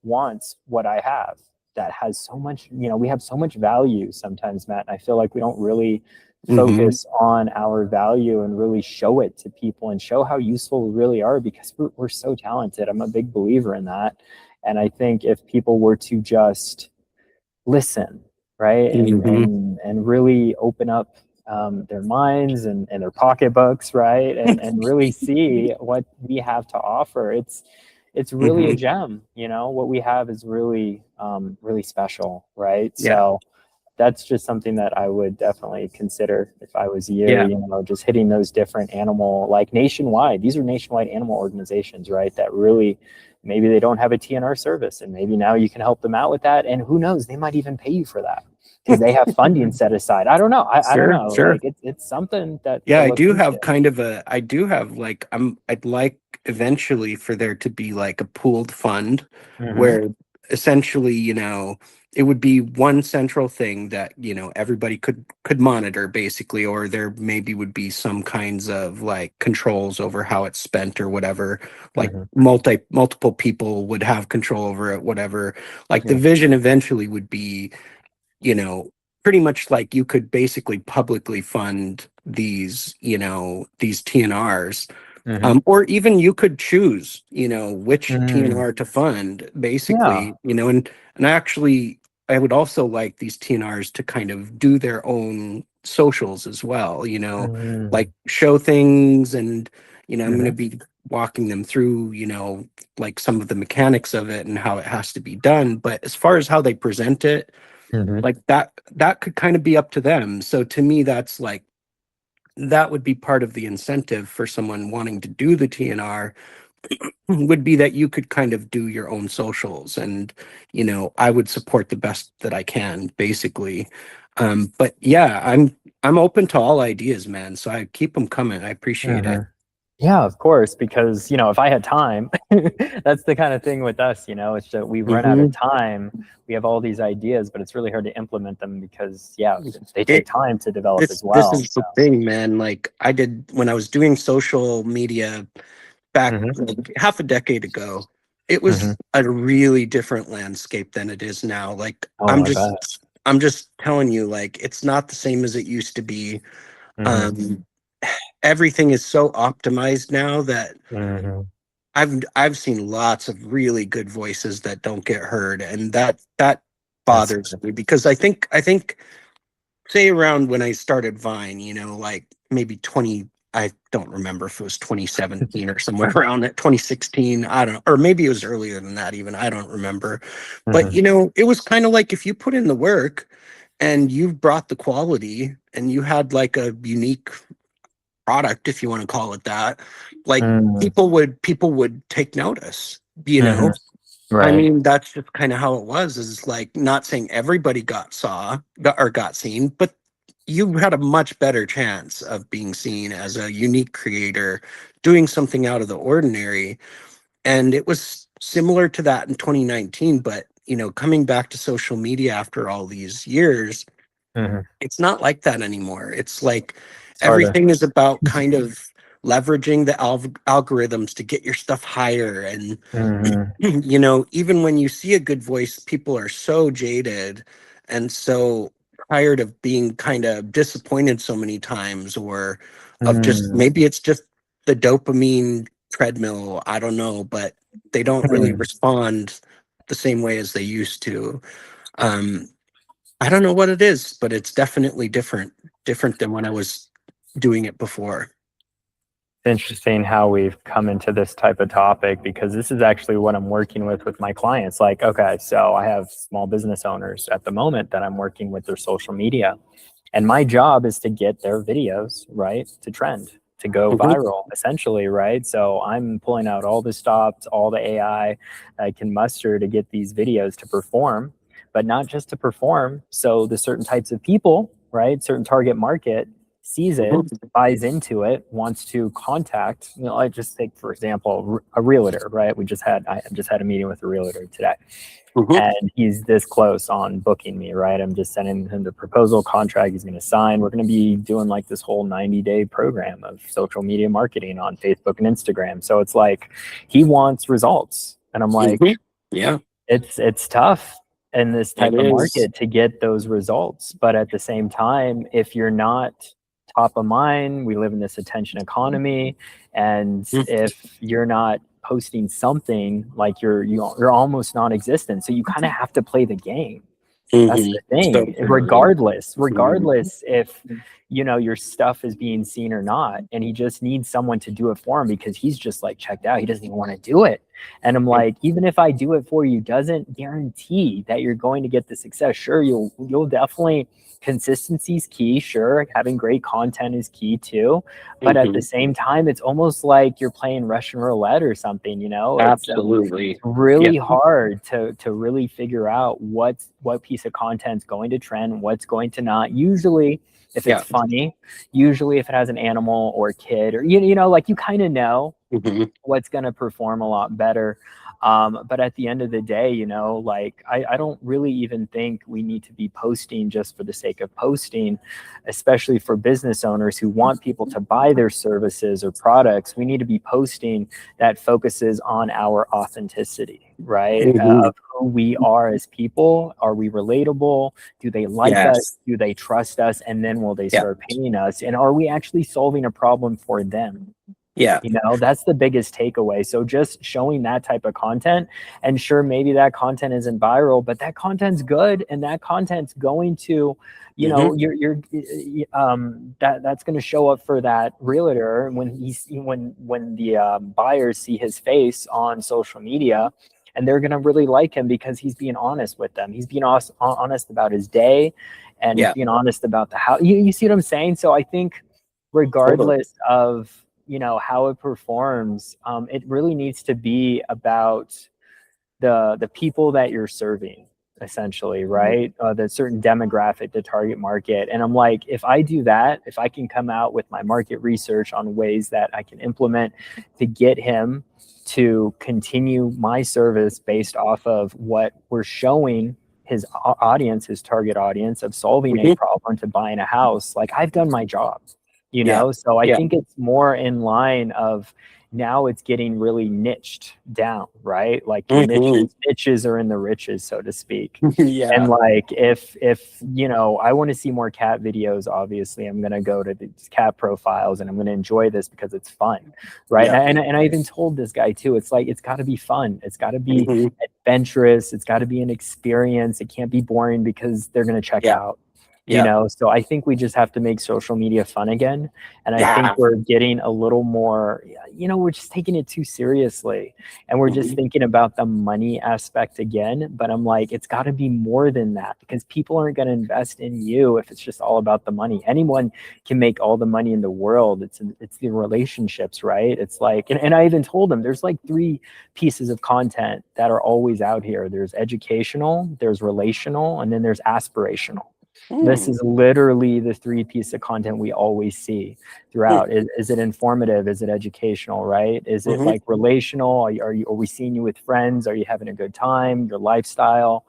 wants what I have, that has so much, you know, we have so much value sometimes, Matt. And I feel like we don't really focus on our value and really show it to people and show how useful we really are, because we're so talented. I'm a big believer in that. And I think if people were to just listen, right, and really open up their minds and their pocketbooks, right, and really see what we have to offer, it's really a gem. You know, what we have is really really special, right? So that's just something that I would definitely consider if I was you. You know, just hitting those different animal, like nationwide. These are nationwide animal organizations, right? That really, maybe they don't have a TNR service, and maybe now you can help them out with that. And who knows, they might even pay you for that because they have funding set aside. I don't know. I don't know. Like it's something that. Yeah, I do have kind of I do have like, I'd like eventually for there to be like a pooled fund where essentially, you know, it would be one central thing that, you know, everybody could monitor basically, or there maybe would be some kinds of like controls over how it's spent or whatever, like multiple people would have control over it, whatever. Like the vision eventually would be, you know, pretty much like you could basically publicly fund these, you know, these TNRs. Or even you could choose, you know, which TNR to fund, basically, you know, and actually, I would also like these TNRs to kind of do their own socials as well, you know, like show things, and, you know, I'm going to be walking them through, you know, like some of the mechanics of it and how it has to be done. But as far as how they present it, like that could kind of be up to them. So to me, that's like, that would be part of the incentive for someone wanting to do the TNR would be that you could kind of do your own socials, and, you know, I would support the best that I can, basically. But yeah, I'm open to all ideas, man. So I keep them coming. I appreciate it. Yeah, of course, because, you know, if I had time, that's the kind of thing with us, you know, it's that we run out of time. We have all these ideas, but it's really hard to implement them because, they take time to develop as well. This is the thing, man. Like I did when I was doing social media back like half a decade ago, it was a really different landscape than it is now. Like I'm just telling you, like, it's not the same as it used to be. Everything is so optimized now that I've seen lots of really good voices that don't get heard, and that bothers me, because I think say around when I started Vine, you know, like maybe I don't remember if it was 2017 or somewhere around it, 2016, I don't know, or maybe it was earlier than that even, I don't remember. But, you know, it was kind of like if you put in the work and you brought the quality and you had like a unique product, if you want to call it that, like people would take notice, you know. Right. I mean, that's just kind of how it was, is like, not saying everybody got seen, but you had a much better chance of being seen as a unique creator doing something out of the ordinary. And it was similar to that in 2019, but, you know, coming back to social media after all these years, it's not like that anymore. It's like everything is about kind of leveraging the algorithms to get your stuff higher. And, you know, even when you see a good voice, people are so jaded and so tired of being kind of disappointed so many times, or of just, maybe it's just the dopamine treadmill, I don't know, but they don't really respond the same way as they used to. I don't know what it is, but it's definitely different than when I was doing it before. Interesting how we've come into this type of topic, because this is actually what I'm working with my clients. Like, okay, so I have small business owners at the moment that I'm working with their social media, and my job is to get their videos, right, to trend, to go viral, essentially, right? So I'm pulling out all the stops, all the AI I can muster to get these videos to perform, but not just to perform. So the certain types of people, right? Certain target market sees it, Mhm. buys into it, wants to contact, I just take, for example, a realtor, right? I just had a meeting with a realtor today, Mhm. and he's this close on booking me, right? I'm just sending him the proposal contract he's going to sign. We're going to be doing like this whole 90-day program of social media marketing on Facebook and Instagram. So it's like, he wants results. And I'm like, Mhm. Yeah, it's tough in this it type of is. market to get those results. But at the same time, if you're not top of mind, we live in this attention economy, and if you're not posting something, like you're almost non-existent. So you kind of have to play the game. That's Mhm. the So thing. true. Regardless if your stuff is being seen or not, and he just needs someone to do it for him because he's just like checked out. He doesn't even want to do it. And I'm like, even if I do it for you, doesn't guarantee that you're going to get the success. Sure, you'll definitely, consistency is key. Sure, having great content is key too. But at the Mhm. same time, it's almost like you're playing Russian roulette or something. It's Absolutely. Yeah. really hard to really figure out what piece of content's going to trend, what's going to not. Usually, if it's Yeah. funny, usually if it has an animal or a kid, or like, you kind of know Mhm. what's going to perform a lot better. But at the end of the day, like, I don't really even think we need to be posting just for the sake of posting, especially for business owners who want people to buy their services or products. We need to be posting that focuses on our authenticity, right? Mhm. Of who we are as people. Are we relatable? Do they like us? Yes. Do they trust us? And then will they Yeah. start paying us? And are we actually solving a problem for them? Yeah. That's the biggest takeaway. So just showing that type of content, and sure, maybe that content isn't viral, but that content's good, and that content's going to, Mhm. that's going to show up for that realtor when the buyers see his face on social media, and they're going to really like him because he's being honest with them. He's being honest about his day, and he's Yeah. being honest about the how. You see what I'm saying? So I think, Totally. regardless of how it performs, it really needs to be about the people that you're serving, essentially, right? The certain demographic, the target market. And I'm like, if I do that, if I can come out with my market research on ways that I can implement to get him to continue my service based off of what we're showing his audience, his target audience, of solving a Mhm. problem to buying a house, like, I've done my job. Yeah. So I Yeah. think it's more in line of, now it's getting really niched down, right? Like, your Mhm. niches are in the riches, so to speak. And Yeah. like, if I want to see more cat videos, obviously I'm going to go to these cat profiles, and I'm going to enjoy this because it's fun, right? Yeah. And I even told this guy too, it's like, it's got to be fun, it's got to be Mhm. adventurous, it's got to be an experience. It can't be boring because they're going to check Yeah. out. Yeah. So I think we just have to make social media fun again. And I think Yeah. we're getting a little more, we're just taking it too seriously, and we're just Mhm. thinking about the money aspect again. But I'm like, it's got to be more than that, because people aren't going to invest in you if it's just all about the money. Anyone can make all the money in the world. It's the relationships, right? It's like, and I even told them, there's like 3 pieces of content that are always out here. There's educational, there's relational, and then there's aspirational. This Mm. is literally the 3 pieces of content we always see Mm. throughout. Is it informative? Is it educational, right? Is it Mhm. like relational? Are we seeing you with friends? Are you having a good time? Your lifestyle,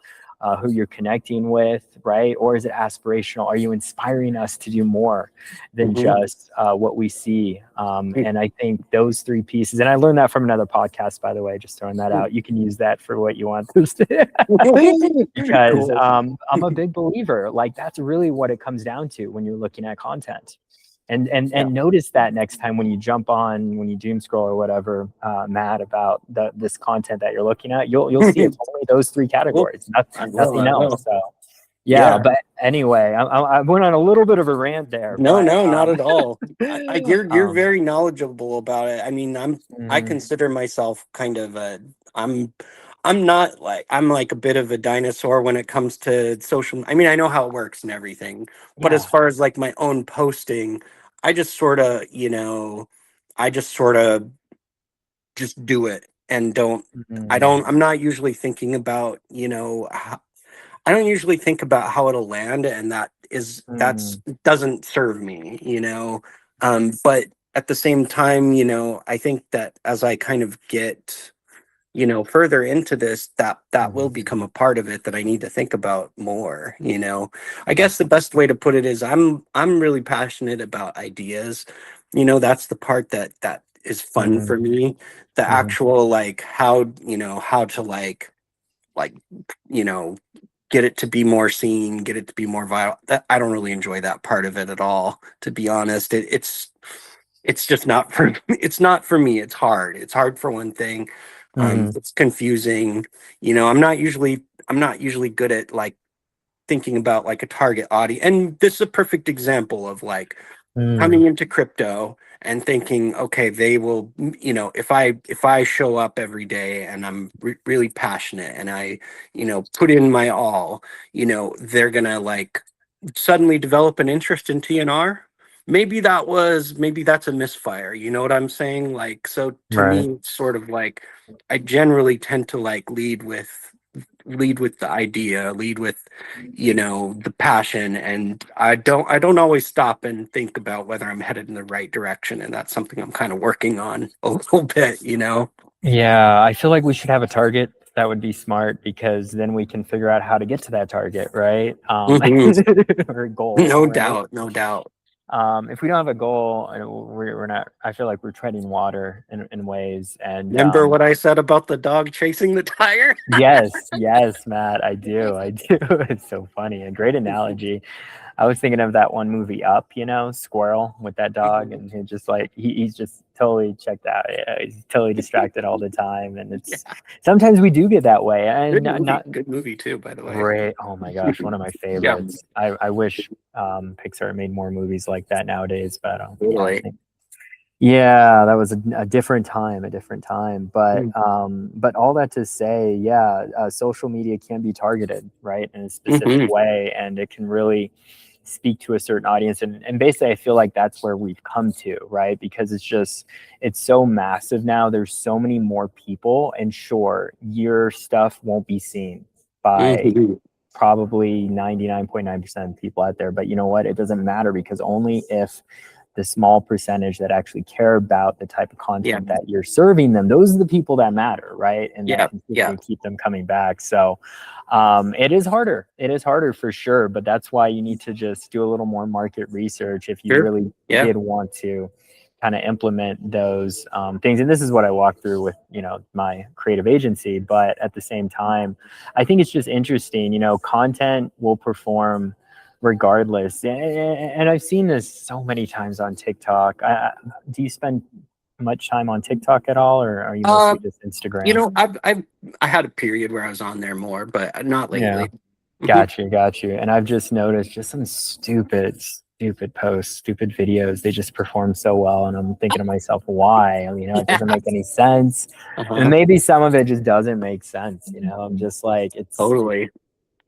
who you're connecting with, right? Or is it aspirational? Are you inspiring us to do more than Mhm. just what we see? Mm. And I think those 3 pieces, and I learned that from another podcast, by the way, just throwing that out. You can use that for what you want, because Cool. I'm a big believer. Like, that's really what it comes down to when you're looking at content. Yeah. And notice that next time when you jump on, when you doom scroll or whatever, Matt, about this content that you're looking at, you'll see it's only those 3 Cool. categories, I will. nothing I else. will. So yeah, Yeah. but anyway, I went on a little bit of a rant there, No, but no, not at all. You're um, very knowledgeable about it. I mean, I mm, consider myself kind of I'm I'm not like I'm like a bit of a dinosaur when it comes to social. I mean, I know how it works and everything, but as yeah. far as like my own posting, I just sort of, I just sort of just do it and don't. Mm, I'm not usually thinking about, I don't usually think about how it'll land, and that's doesn't serve me, but at the same time, I think that as I kind of get, further into this, that will become a part of it that I need to think about more. I guess the best way to put it is I'm really passionate about ideas. That's the part that is fun for me. The actual, like, how to like get it to be more seen, get it to be more viral. That I don't really enjoy that part of it at all, to be honest. It's just not for it's not for me. It's hard for one thing. It's confusing. I'm not usually good at, like, thinking about, like, a target audience. And this is a perfect example of, like, coming into crypto and thinking, okay, they will, if I show up every day and I'm really passionate and I, put in my all, they're gonna, like, suddenly develop an interest in TNR. Maybe that's a misfire. You know what I'm saying? Like, so to Right. me, it's sort of like, I generally tend to, like, lead with the idea, lead with, the passion, and I don't always stop and think about whether I'm headed in the right direction, and that's something I'm kind of working on a little bit. Yeah, I feel like we should have a target. That would be smart, because then we can figure out how to get to that target, right? Mhm. Or goal, No right? doubt, no doubt. If we don't have a goal, we're not. I feel like we're treading water in ways. And Remember what I said about the dog chasing the tire? yes, Matt, I do. It's so funny. A great analogy. I was thinking of that one movie Up, Squirrel with that dog, and he just like he's just totally checked out. Yeah, he's totally distracted all the time, and it's sometimes we do get that way. And Good movie too, by the way. great. Oh my gosh, one of my favorites. I wish Pixar made more movies like that nowadays, but Totally. yeah, that was a different time, but all that to say, social media can be targeted, right, in a specific way, and it can really speak to a certain audience. And basically, I feel like that's where we've come to, right, because it's so massive now. There's so many more people, and sure, your stuff won't be seen by probably 99.9% of people out there, but you know what, it doesn't matter, because only if the small percentage that actually care about the type of content that you're serving them, those are the people that matter, right? And that can keep them coming back. So it is harder for sure, but that's why you need to just do a little more market research if you really did want to kind of implement those things. And this is what I walk through with my creative agency. But at the same time, I think it's just interesting. Content will perform regardless, and I've seen this so many times on TikTok. Do you spend much time on TikTok at all, or are you mostly just Instagram? I had a period where I was on there more, but not lately. Got you. And I've just noticed just some stupid posts, stupid videos. They just perform so well, and I'm thinking to myself, why? It doesn't make any sense. And maybe some of it just doesn't make sense. I'm just like, it's totally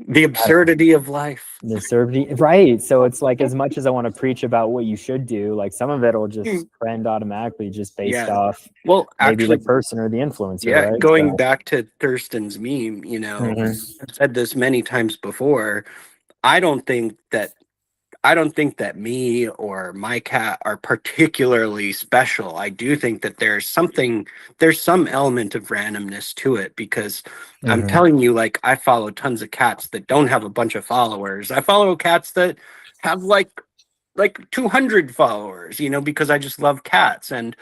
the absurdity of life. The absurdity, right? So it's like, as much as I want to preach about what you should do, like, some of it'll just trend automatically, just based off maybe the person or the influencer. Right? Going back to Thurston's meme, I've said this many times before. I don't think that me or my cat are particularly special. I do think that there's some element of randomness to it, because I'm telling you, like, I follow tons of cats that don't have a bunch of followers. I follow cats that have like 200 followers, because I just love cats. And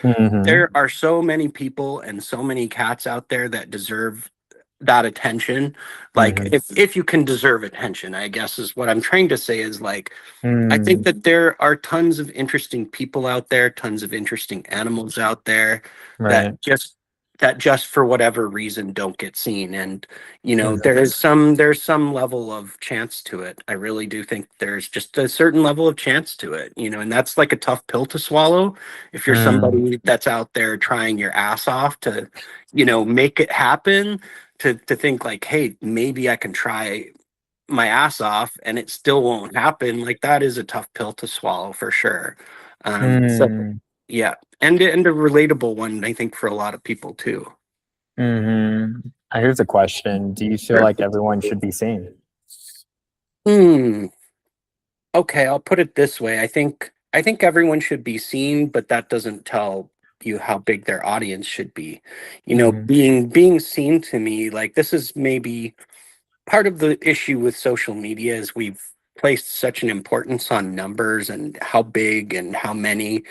there are so many people and so many cats out there that deserve that attention. Like, if you can deserve attention, I guess, is what I'm trying to say, is like, I think that there are tons of interesting people out there, tons of interesting animals out there that just for whatever reason don't get seen. And there's some level of chance to it. I really do think there's just a certain level of chance to it, and that's like a tough pill to swallow if you're somebody that's out there trying your ass off to make it happen, to think like, hey, maybe I can try my ass off and it still won't happen. Like, that is a tough pill to swallow for sure. So yeah, and a relatable one, I think, for a lot of people too. Here's a question: do you feel like everyone should be seen? Hmm. Okay, I'll put it this way. I think everyone should be seen, but that doesn't tell you how big their audience should be. Hmm. Being seen to me, like this is maybe part of the issue with social media is we've placed such an importance on numbers and how big and how many,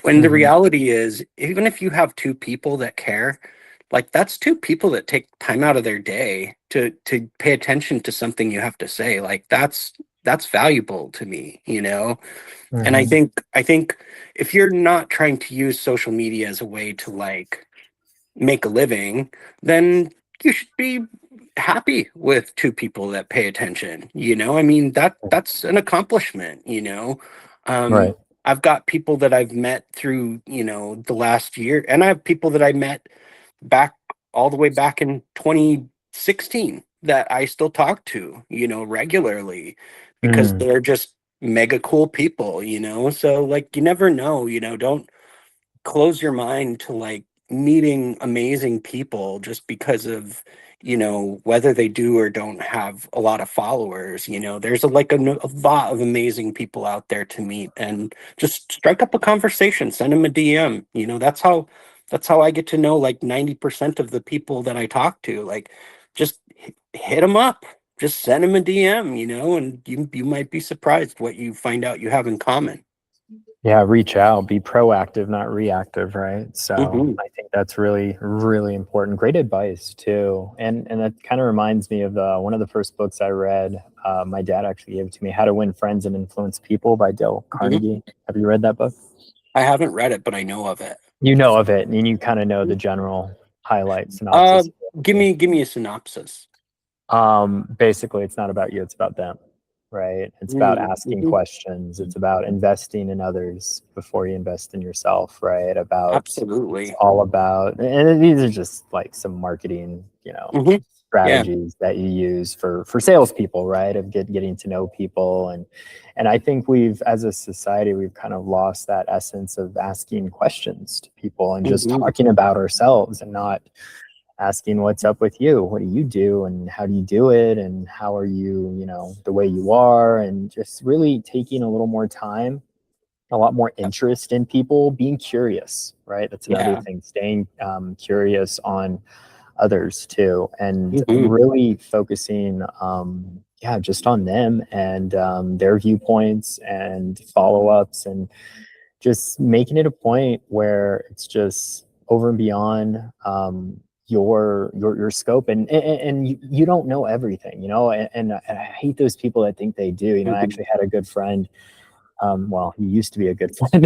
when the Hmm. reality is, even if you have two people that care, like that's two people that take time out of their day to pay attention to something you have to say. Like that's valuable to me. And I Hmm. think I think if you're not trying to use social media as a way to like make a living, then you should be happy with two people that pay attention. I mean, that's an accomplishment. Um, Right. I've got people that I've met through, the last year, and I have people that I met back all the way back in 2016 that I still talk to, regularly because Mm. they're just mega cool people. So like you never know, don't close your mind to like meeting amazing people just because of whether they do or don't have a lot of followers. There's a lot of amazing people out there to meet, and just strike up a conversation, send them a DM. That's how I get to know like 90% of the people that I talk to. Like just hit them up, just send them a DM, and you might be surprised what you find out you have in common. Yeah, reach out, be proactive, not reactive, right? So Hmm. I think that's really, really important. Great advice too, and that kind of reminds me of one of the first books I read. My dad actually gave it to me, "How to Win Friends and Influence People" by Dale Hmm. Carnegie. Have you read that book? I haven't read it, but I know of it. You know of it, and you kind of know the general highlight Uh, synopsis. give me a synopsis. Basically, it's not about you; it's about them, right? It's about asking Mm-hmm. questions. It's about investing in others before you invest in yourself, right? It's Absolutely. all about, and these are just like some marketing, Hmm. Yeah. strategies that you use for salespeople, right? Of getting to know people, and I think as a society, we've kind of lost that essence of asking questions to people and just Hmm. talking about ourselves and not asking what's up with you, what do you do, and how do you do it, and how are you, the way you are, and just really taking a little more time, a lot more interest in people, being curious, right? That's another Yeah. thing, staying curious on others too, and Hmm. really focusing, yeah, just on them and their viewpoints and follow-ups, and just making it a point where it's just over and beyond your scope, and you don't know everything, and I hate those people that think they do. I Hmm. actually had a good friend. Well, he used to be a good friend.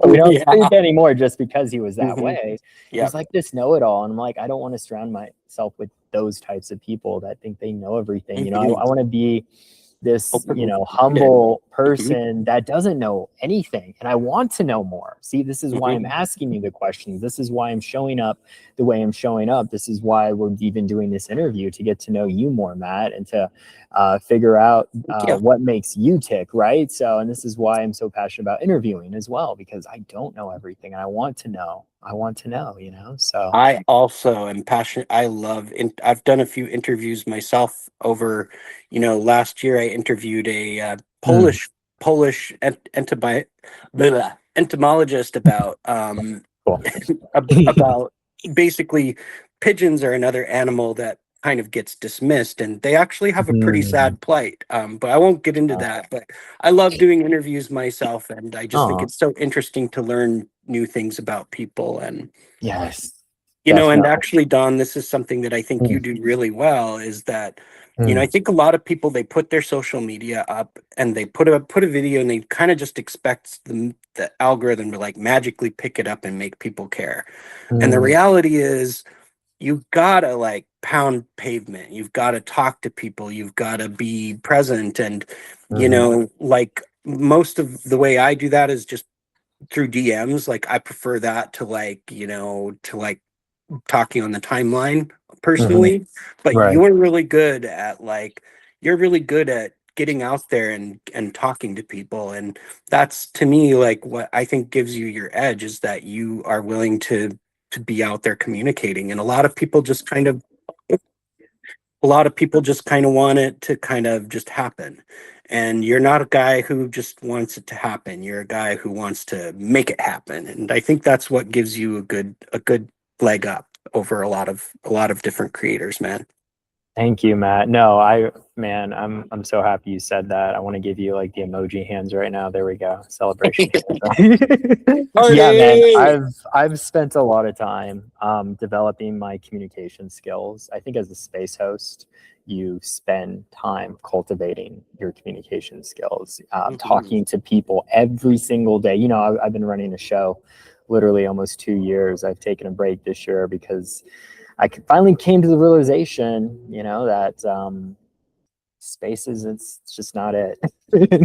We don't Yeah. speak anymore just because he was that Hmm. way. He's Yep. like this know-it-all, and I'm like, I don't want to surround myself with those types of people that think they know everything. Hmm. I want to be this, Open-minded. humble Hmm. person that doesn't know anything, and I want to know more. See, this is why I'm Hmm. asking you the questions. This is why I'm showing up the way I'm showing up. This is why we're even doing this interview, to get to know you more, Matt, and to figure out Yeah. what makes you tick, right? So, and this is why I'm so passionate about interviewing as well, because I don't know everything, and I want to know. So. I also am passionate. I've done a few interviews myself over, last year I interviewed a Mm, Polish entomologist about cool. about basically pigeons are another animal that kind of gets dismissed, and they actually have a pretty Mm, sad plight. But I won't get into that. But I love doing interviews myself, and I just think oh, it's so interesting to learn new things about people. And yes, and definitely. actually, Don, this is something that I think you Mm, do really well, is that, I mm, think a lot of people, they put their social media up and they put a video and they kind of just expect the algorithm to like magically pick it up and make people care. And the mm, reality is you've got to like pound pavement. You've got to talk to people. You've got to be present. And, mhm, like most of the way I do that is just through DMs. Like I prefer that to like, to like talking on the timeline mhm. personally, but Right. you're really good at getting out there and talking to people. And that's to me like what I think gives you your edge, is that you are willing to be out there communicating. And a lot of people just kind of a lot of people just kind of want it to kind of just happen. And you're not a guy who just wants it to happen. You're a guy who wants to make it happen. And I think that's what gives you a good leg up over a lot of different creators, man. Thank you, Matt. Man, I'm so happy you said that. I want to give you like the emoji hands right now. There we go. Celebration. Yeah, man. I've spent a lot of time developing my communication skills. I think as a space host, you spend time cultivating your communication skills, talking to people every single day. I've been running a show literally almost 2 years. I've taken a break this year because I finally came to the realization, that spaces, it's just not it.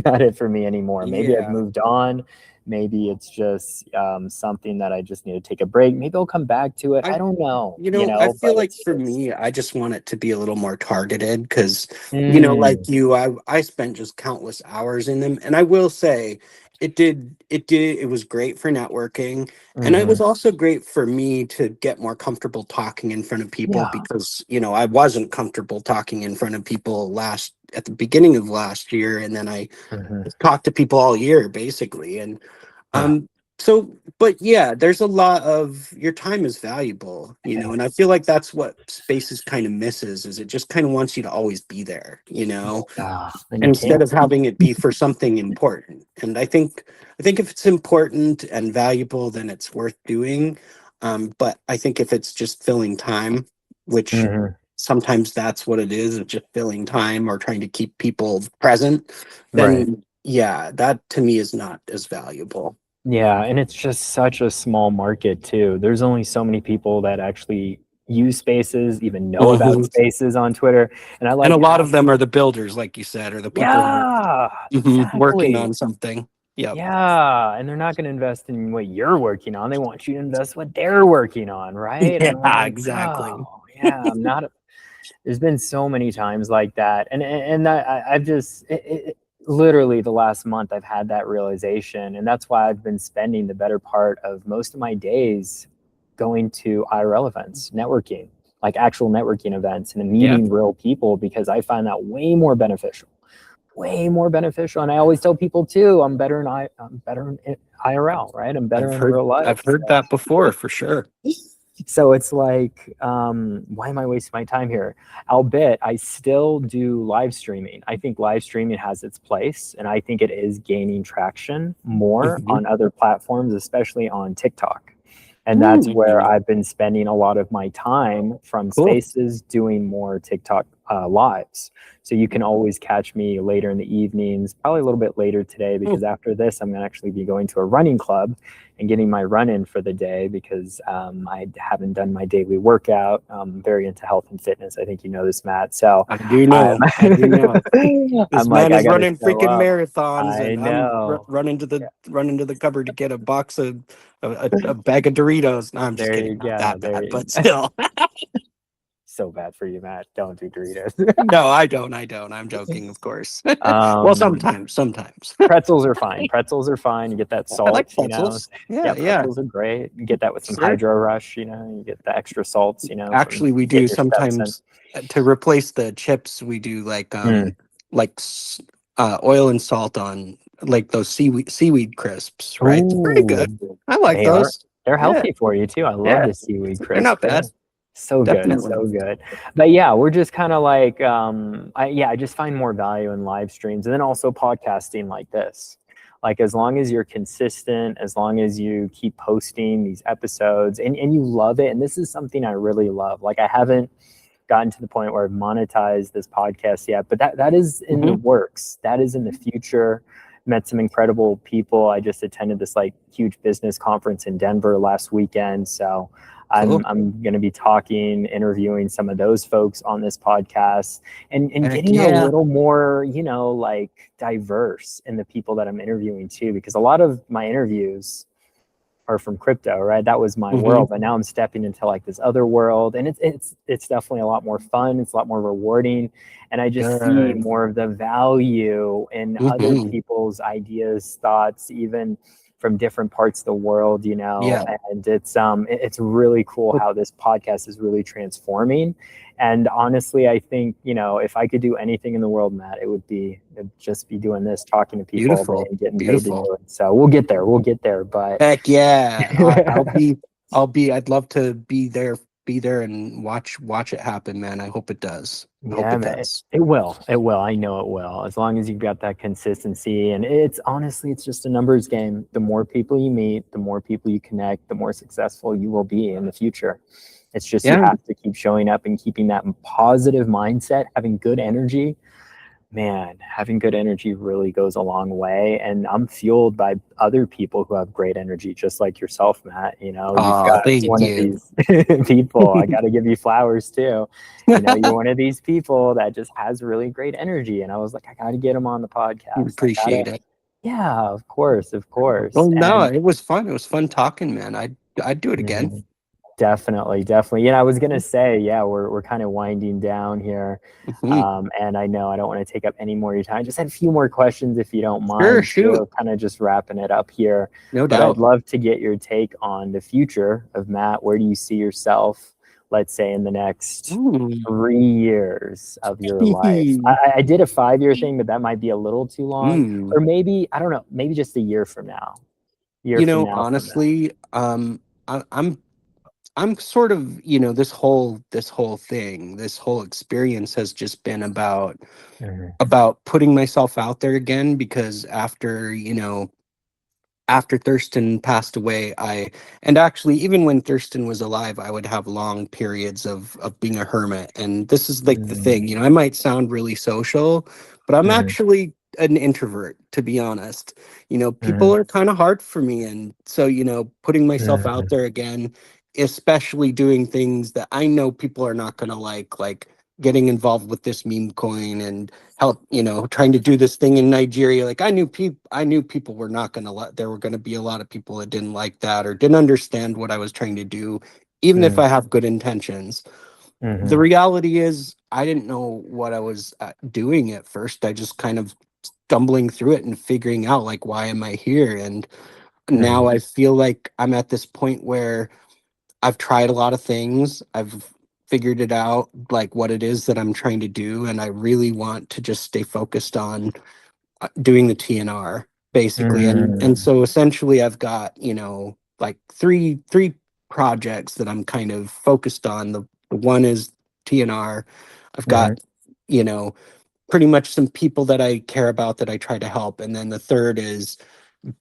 Not it for me anymore. Maybe I've moved on. Maybe it's just something that I just need to take a break. Maybe I'll come back to it. I don't know. I feel like for me, I just want it to be a little more targeted because, like you, I spent just countless hours in them. And I will say it was great for networking. And it was also great for me to get more comfortable talking in front of people because, I wasn't comfortable talking in front of people at the beginning of last year. And then I talked to people all year basically. And but yeah, there's a lot of your time is valuable, and I feel like that's what Spaces kind of misses is it just kind of wants you to always be there, instead of having it be for something important. And I think if it's important and valuable, then it's worth doing. But I think if it's just filling time, which sometimes that's what it is, it's just filling time or trying to keep people present, then yeah, that to me is not as valuable. Yeah, and it's just such a small market too. There's only so many people that actually use Spaces, even know about Spaces on Twitter. And a lot of them are the builders, like you said, or the people working on something. Yeah, and they're not going to invest in what you're working on. They want you to invest what they're working on, right? Yeah, exactly. Oh, yeah, I'm not. There's been so many times like that, and I've just literally the last month I've had that realization, and that's why I've been spending the better part of most of my days going to IRL events, networking, like actual networking events, and meeting real people, because I find that way more beneficial. And I always tell people too, I'm better in IRL, right? I'm better in real life. I've heard that before, for sure. So it's like, why am I wasting my time here? Albeit, I still do live streaming. I think live streaming has its place, and I think it is gaining traction more on other platforms, especially on TikTok. And that's where I've been spending a lot of my time from Spaces, doing more TikTok lives. So you can always catch me later in the evenings, probably a little bit later today, because after this, I'm going to actually be going to a running club and getting my run in for the day, because I haven't done my daily workout. I'm very into health and fitness. I think you know this, Matt. So I do know. This man is running freaking marathons. I know. I'm running to the cupboard to get a box of a bag of Doritos. No, I'm just kidding. Not that bad, but still. So bad for you, Matt. Don't do Doritos. No, I don't. I'm joking, of course. Well, sometimes. Pretzels are fine. You get that salt. I like pretzels. Pretzels are great. You get that with some Hydro Rush. You get the extra salts. Actually, we do sometimes to replace the chips. We do like oil and salt on like those seaweed crisps. Right, they're pretty good. I like those. They're healthy for you too. I love the seaweed crisps. They're not bad. So good. But yeah, we're just kind of like, I just find more value in live streams, and then also podcasting like this. Like, as long as you're consistent, as long as you keep posting these episodes and you love it. And this is something I really love. Like, I haven't gotten to the point where I've monetized this podcast yet, but that is in the works. That is in the future. Met some incredible people. I just attended this like huge business conference in Denver last weekend. So I'm going to be interviewing some of those folks on this podcast, and getting a little more, like diverse in the people that I'm interviewing too, because a lot of my interviews are from crypto, right? That was my world, but now I'm stepping into like this other world, and it's definitely a lot more fun. It's a lot more rewarding, and I just see more of the value in other people's ideas, thoughts, even from different parts of the world, you know, Yeah. and it's really cool how this podcast is really transforming. And honestly, I think, you know, if I could do anything in the world, Matt, it'd just be doing this, talking to people all day Beautiful. and getting paid to Beautiful. do it. So we'll get there, but Heck yeah. I'd love to be there and watch it happen, man. I hope it does. I hope yeah, it man, does. it will. I know it will. As long as you've got that consistency. And it's honestly, it's just a numbers game. The more people you meet, the more people you connect, the more successful you will be in the future. It's just you Yeah. have to keep showing up and keeping that positive mindset, having good energy. Man, having good energy really goes a long way. And I'm fueled by other people who have great energy, just like yourself, Matt. You know, you've Oh, got thank one of you. these people. I got to give you flowers too. You know, you're one of these people that just has really great energy. And I was like, I got to get him on the podcast. Appreciate it. Yeah, of course, of course. Well, no, And it was fun. It was fun talking, man. I'd do it again. mhm, definitely. You know, I was gonna say, yeah, we're kind of winding down here, Mhm. and I know I don't want to take up any more of your time. Just had a few more questions, if you don't Sure, mind. shoot. Too. Kind of just wrapping it up here, No but I'd doubt. love to get your take on the future of Matt. Where do you see yourself, let's say, in the next Ooh. 3 years of your life? I did a 5-year thing, but that might be a little too long, Mm. or maybe I don't know, maybe just a year from now. You know, honestly, I'm sort of, you know, this whole thing, this whole experience has just been Mhm. about putting myself out there again, because after, you know, after Thurston passed away, and actually even when Thurston was alive, I would have long periods of being a hermit. And this is like the thing, you know, I might sound really social, but I'm Mhm. actually an introvert, to be honest. You know, people Mhm. are kind of hard for me. And so, you know, putting myself out Mhm. there again, especially doing things that I know people are not going to like getting involved with this meme coin and help, you know, trying to do this thing in Nigeria. Like I knew people were not going to there were going to be a lot of people that didn't like that or didn't understand what I was trying to do, even if Mhm. I have good intentions. The Mhm. reality is I didn't know what I was doing at first. I just kind of stumbling through it and figuring out like, why am I here? And now Mhm. I feel like I'm at this point where I've tried a lot of things. I've figured it out, like what it is that I'm trying to do, and I really want to just stay focused on doing the TNR basically. And Mhm. so essentially, I've got, you know, like three projects that I'm kind of focused on. The one is TNR. I've Mhm. got, you know, pretty much some people that I care about that I try to help, and then the third is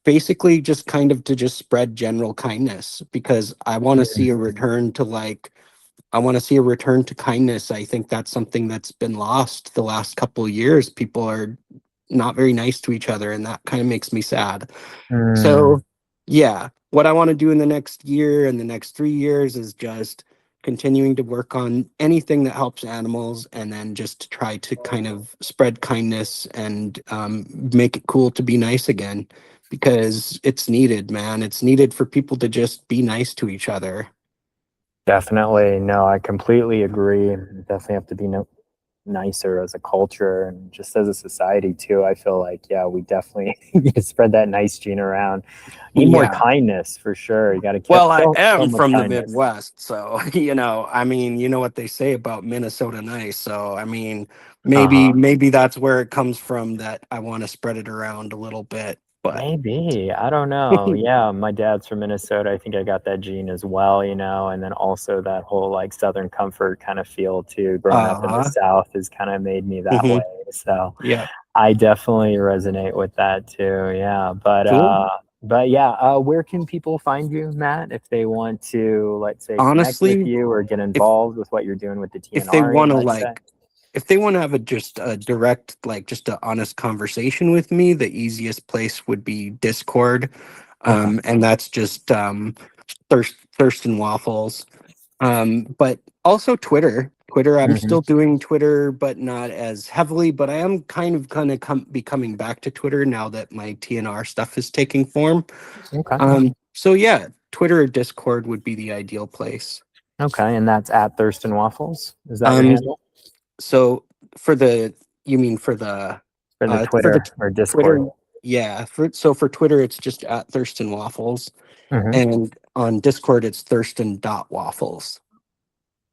basically just kind of to just spread general kindness, because I want to see a return to kindness. I think that's something that's been lost the last couple of years. People are not very nice to each other, and that kind of makes me sad. Mhm. So yeah, what I want to do in the next year and the next 3 years is just continuing to work on anything that helps animals, and then just to try to kind of spread kindness and make it cool to be nice again, because it's needed, man. It's needed for people to just be nice to each other. Definitely. No, I completely agree. Definitely have to be nicer as a culture and just as a society too. I feel like, yeah, we definitely need to spread that nice gene around. Need more Yeah. kindness for sure. You got to Well, I so am much from the kindness. Midwest, so you know, I mean, you know what they say about Minnesota nice. So, I mean, maybe Uh-huh. maybe that's where it comes from, that I want to spread it around a little bit. But Maybe. I don't know. Yeah, my dad's from Minnesota. I think I got that gene as well, you know, and then also that whole like Southern comfort kind of feel too. Growing up in the uh South has kind of made me that way. mhm, So yeah, I definitely resonate with that too. Yeah. cool. But yeah, where can people find you, Matt, if they want to, let's say, connect with Honestly, you or get if involved with what you're doing with the if they TNR, want to let's say? like if they want to have just a direct, like just an honest conversation with me, the easiest place would be Discord. Okay. And that's just Thurston Waffles. But also Twitter, I'm Hmm. still doing Twitter, but not as heavily. But I am kind of be coming back to Twitter now that my TNR stuff is taking form. Okay. So yeah, Twitter or Discord would be the ideal place. Okay. And that's at Thurston Waffles. Is that your Um, handle? so for the you mean for the For the for the Twitter or Twitter, Discord? Yeah. For Twitter, it's just at Thurston Waffles. Mhm. And on Discord, it's Thurston.waffles.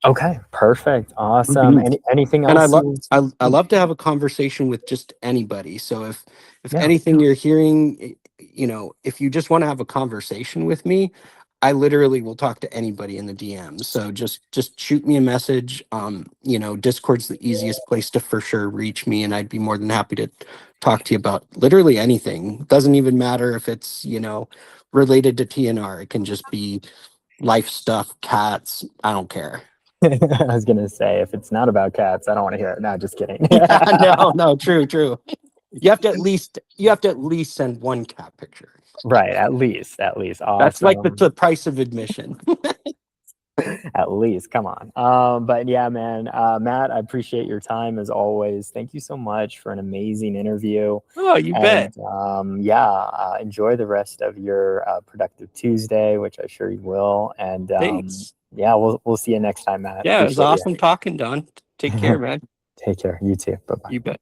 Okay, perfect, awesome. Mhm. Anything And else? I love to have a conversation with just anybody. So if Yeah. anything you're hearing, if you just want to have a conversation with me, I literally will talk to anybody in the DMs. So just shoot me a message. Discord's the easiest place to for sure reach me, and I'd be more than happy to talk to you about literally anything. Doesn't even matter if it's, related to TNR. It can just be life stuff, cats. I don't care. I was gonna say, if it's not about cats, I don't want to hear it. No, just kidding. No, true. You have to at least send one cat picture. Right, at least, That's like awesome. the price of admission. At least, come on. But yeah, man, Matt, I appreciate your time as always. Thank you so much for an amazing interview. Oh, you bet. Enjoy the rest of your productive Tuesday, which I sure you will. And Thanks. yeah, we'll see you next time, Matt. Yeah, it was Appreciate awesome talking, Don. Take care, man. Take care. You too. Bye bye. You bet.